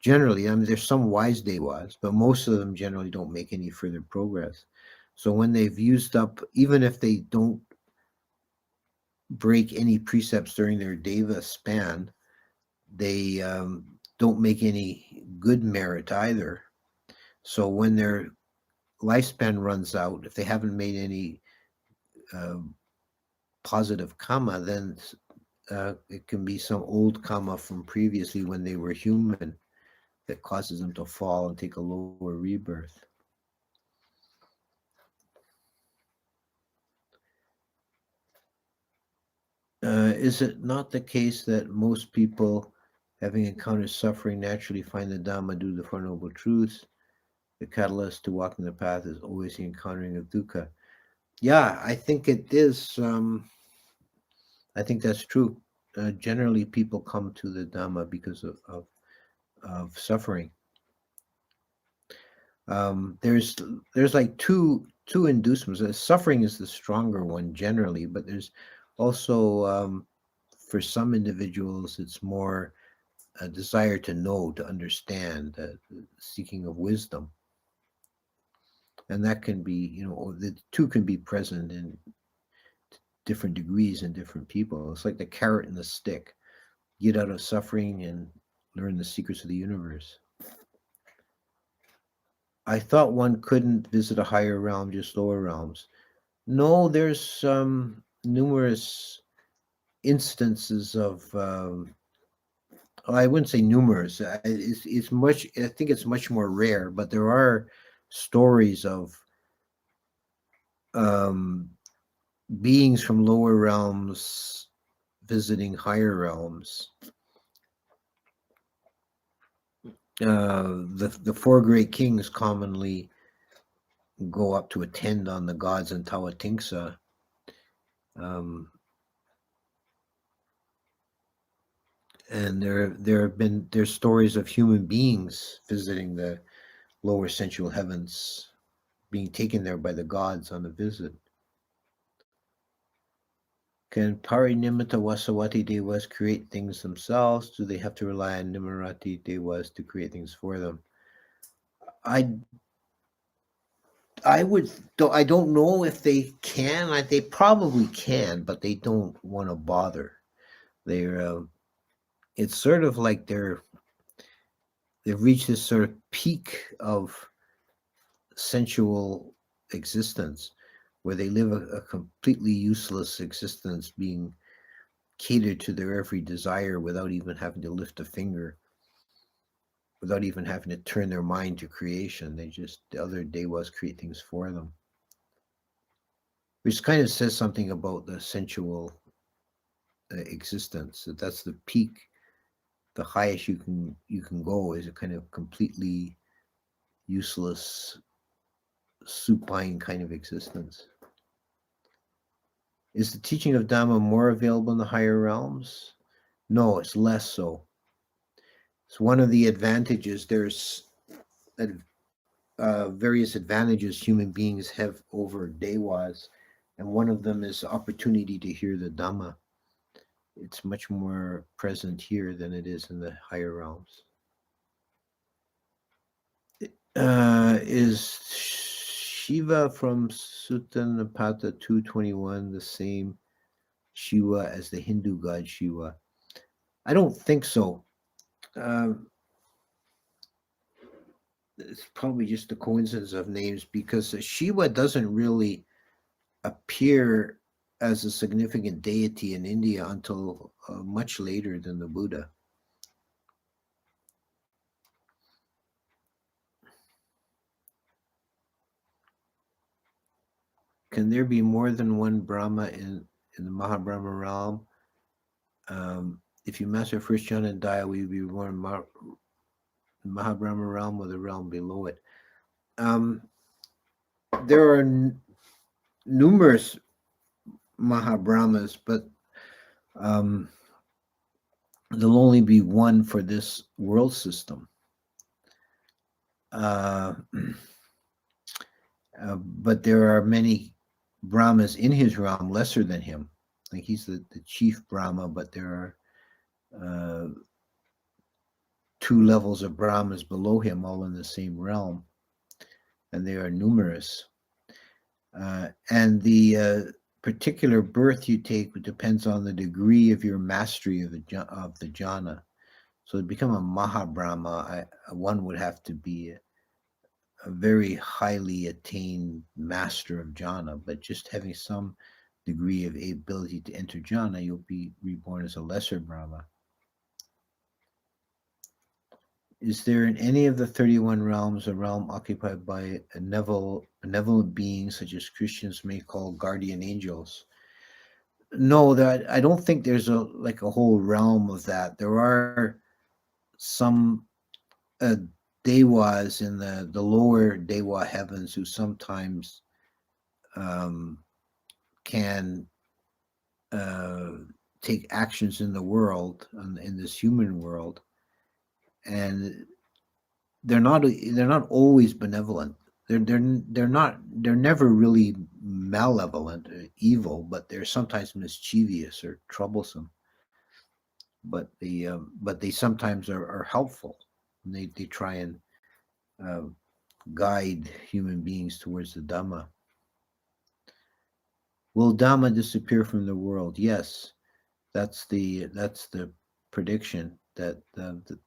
Generally, I mean, there's some wise devas, but most of them generally don't make any further progress. So when they've used up, even if they don't break any precepts during their deva span, they don't make any good merit either. So when their lifespan runs out, if they haven't made any positive karma, then it can be some old karma from previously when they were human that causes them to fall and take a lower rebirth. Is it not the case that most people, having encountered suffering, naturally find the Dhamma due to the Four Noble Truths? The catalyst to walking the path is always the encountering of dukkha. Yeah, I think it is. I think that's true. Generally, people come to the Dhamma because of suffering. There's like two inducements. Suffering is the stronger one generally, but there's also for some individuals it's more a desire to know, to understand, seeking of wisdom, and that can be, the two can be present in different degrees in different people. It's like the carrot and the stick. Get out of suffering and learn the secrets of the universe. I thought one couldn't visit a higher realm, just lower realms. No, there's numerous instances of. I wouldn't say numerous. It's much. I think it's much more rare, but there are stories of beings from lower realms visiting higher realms. The 4 great kings commonly go up to attend on the gods in Tawatingsa. And there's stories of human beings visiting the lower sensual heavens, being taken there by the gods on a visit. Can Parinimata Vasawati devas create things themselves? Do they have to rely on Nimarati devas to create things for them? I don't know if they can. They probably can, but they don't want to bother. It's sort of like they've reached this sort of peak of sensual existence where they live a completely useless existence, being catered to their every desire without even having to lift a finger, without even having to turn their mind to creation. The other devas create things for them, which kind of says something about the sensual existence. That's the peak. The highest you can go is a kind of completely useless supine kind of existence. Is the teaching of Dhamma more available in the higher realms? No, it's less so. It's one of the advantages. There's various advantages human beings have over devas, and one of them is opportunity to hear the Dhamma. It's much more present here than it is in the higher realms. Is Shiva from Sutta Nipata 221 the same Shiva as the Hindu god Shiva? I don't think so. It's probably just a coincidence of names, because Shiva doesn't really appear as a significant deity in India until much later than the Buddha. Can there be more than one Brahma in the Mahabrahma realm? If you master first jhana and die, will you be born in Mahabrahma realm or the realm below it? There are numerous Mahabrahmas, but there'll only be one for this world system. But there are many Brahmas in his realm lesser than him. Like he's the chief Brahma, but there are 2 levels of Brahmas below him, all in the same realm, and they are numerous. And the particular birth you take depends on the degree of your mastery of the jhana. So to become a Mahabrahma, one would have to be a very highly attained master of jhana, but just having some degree of ability to enter jhana, you'll be reborn as a lesser Brahma. Is there in any of the 31 realms a realm occupied by benevolent beings such as Christians may call guardian angels? No, that I don't think there's a whole realm of that. There are some devas in the lower deva heavens who sometimes can take actions in the world, in this human world, and they're not always benevolent. They're never really malevolent or evil, but they're sometimes mischievous or troublesome. But they sometimes are helpful. They try and guide human beings towards the Dhamma. Will Dhamma disappear from the world? Yes, that's the prediction, that the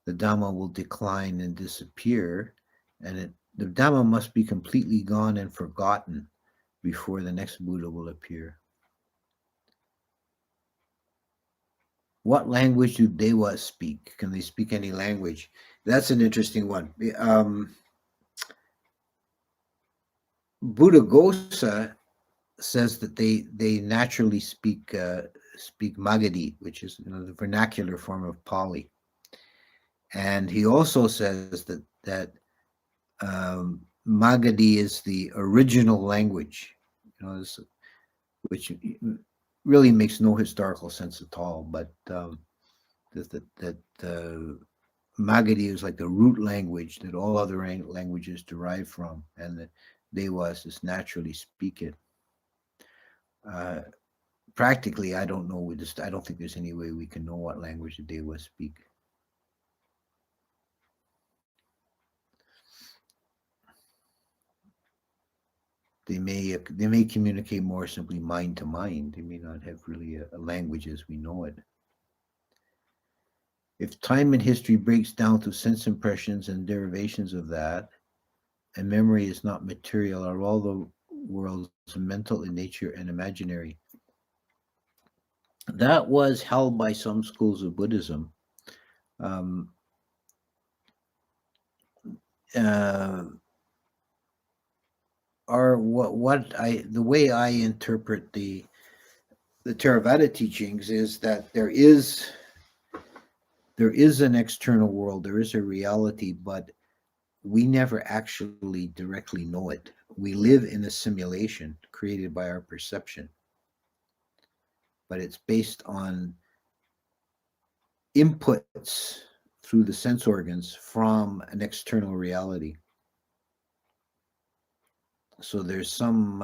Dhamma will decline and disappear, and the Dhamma must be completely gone and forgotten before the next Buddha will appear. What language do devas speak? Can they speak any language? That's an interesting one. Buddhaghosa says that they naturally speak Magadhi, which is the vernacular form of Pali, and he also says that Magadhi is the original language, which really makes no historical sense at all. But that Magadhi is like the root language that all other languages derive from, and the devas just naturally speak it. Practically, I don't know. I don't think there's any way we can know what language the devas speak. They may communicate more simply mind to mind. They may not have really a language as we know it. If time and history breaks down to sense impressions and derivations of that, and memory is not material, are all the worlds mental in nature and imaginary? That was held by some schools of Buddhism. The way I interpret the Theravada teachings is that there is an external world, there is a reality, but we never actually directly know it. We live in a simulation created by our perception, but it's based on inputs through the sense organs from an external reality. So there's some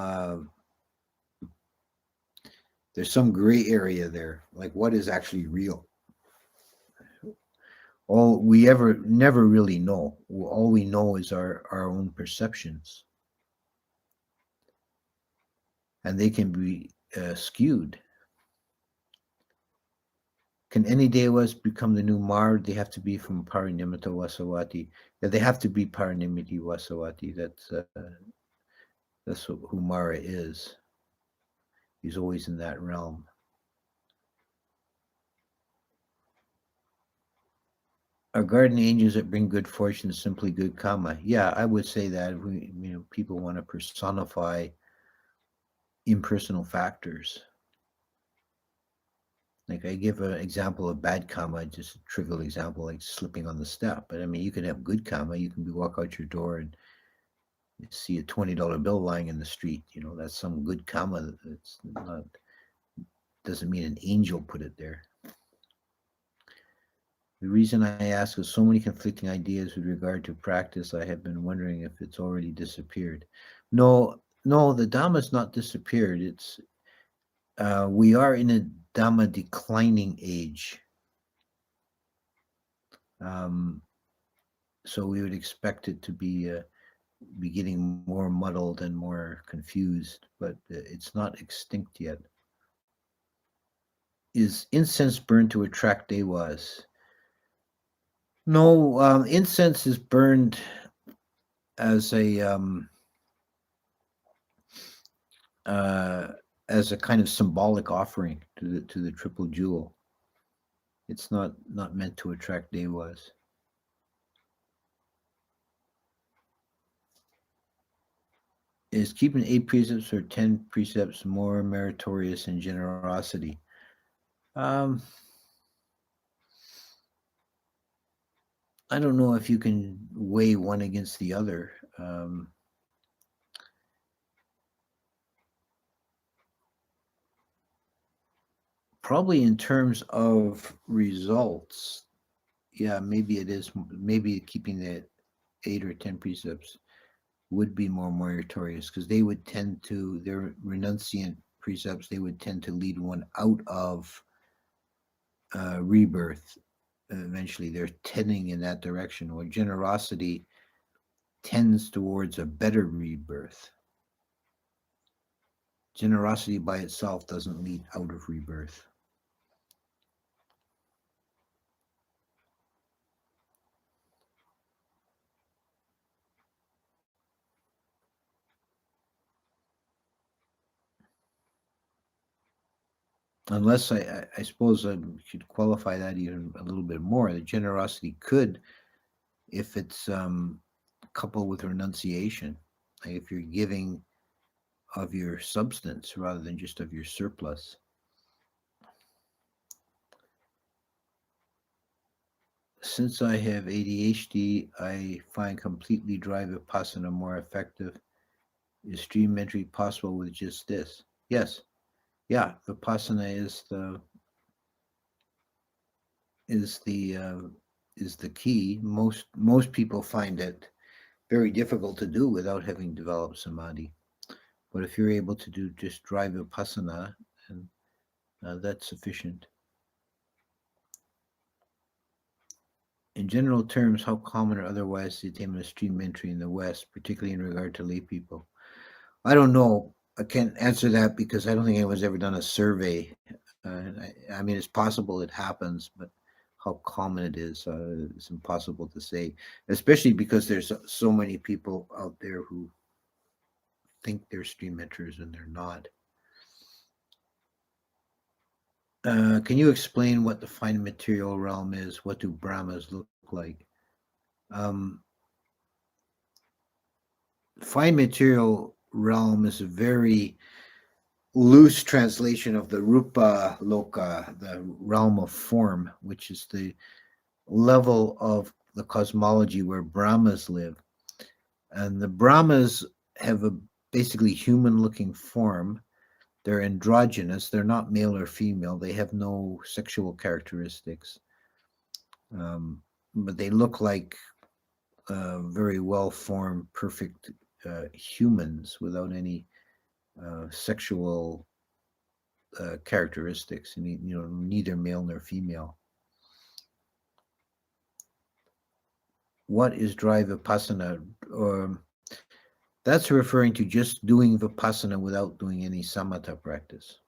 gray area there, like what is actually real. All we never really know. All we know is our own perceptions, and they can be skewed. Can any devas become the new Mar? They have to be from Parinimita Vasavati. Yeah, they have to be Parinimiti Vasavati. That's who Mara is. He's always in that realm. Are guardian angels that bring good fortune simply good karma? Yeah, I would say that. People want to personify impersonal factors. Like I give an example of bad karma, just a trivial example, like slipping on the step. But I mean, you can have good karma. You can walk out your door and you see a $20 bill lying in the street. That's some good karma. It's not, doesn't mean an angel put it there. The reason I ask is so many conflicting ideas with regard to practice. I have been wondering if it's already disappeared. No, the Dhamma's not disappeared. It's we are in a Dhamma declining age. So we would expect it to be getting more muddled and more confused, but it's not extinct yet. Is incense burned to attract devas? No, incense is burned as a kind of symbolic offering to the triple jewel. It's not meant to attract devas. Is keeping 8 precepts or 10 precepts more meritorious in generosity? I don't know if you can weigh one against the other. Probably in terms of results, yeah, maybe it is. Maybe keeping the 8 or 10 precepts would be more meritorious, because they would tend to, their renunciant precepts, they would tend to lead one out of rebirth. Eventually, they're tending in that direction, where generosity tends towards a better rebirth. Generosity by itself doesn't lead out of rebirth. Unless I suppose I should qualify that even a little bit more. The generosity could, if it's coupled with renunciation, like if you're giving of your substance rather than just of your surplus. Since I have ADHD, I find completely dry vipassana more effective. Is stream entry possible with just this? Yes. Yeah, vipassana is the key. Most people find it very difficult to do without having developed samadhi. But if you're able to do just dry vipassana, and that's sufficient. In general terms, how common or otherwise the attainment of stream entry in the West, particularly in regard to lay people? I don't know. I can't answer that because I don't think anyone's ever done a survey. I mean, it's possible it happens, but how common it is, it's impossible to say, especially because there's so many people out there who think they're stream enters and they're not. Can you explain what the fine material realm is? What do Brahmas look like? Fine material realm is a very loose translation of the Rupa Loka, the realm of form, which is the level of the cosmology where Brahmas live. And the Brahmas have a basically human-looking form. They're androgynous. They're not male or female. They have no sexual characteristics. But they look like very well-formed, perfect humans without any sexual characteristics. Neither male nor female. What is dry vipassana? That's referring to just doing vipassana without doing any samatha practice,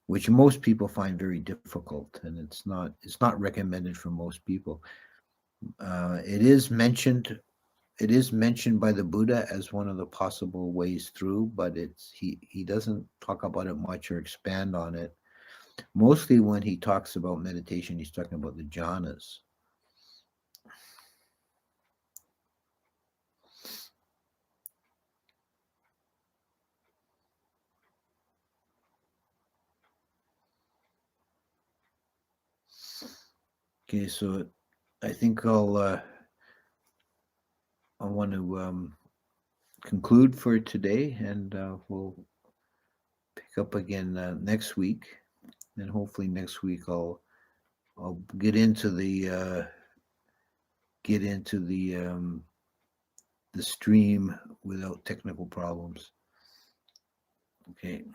which most people find very difficult, and it's not recommended for most people. It is mentioned by the Buddha as one of the possible ways through, but he doesn't talk about it much or expand on it. Mostly when he talks about meditation, he's talking about the jhanas. Okay, so I think I want to conclude for today, and we'll pick up again next week. And hopefully next week I'll get into the stream without technical problems. Okay.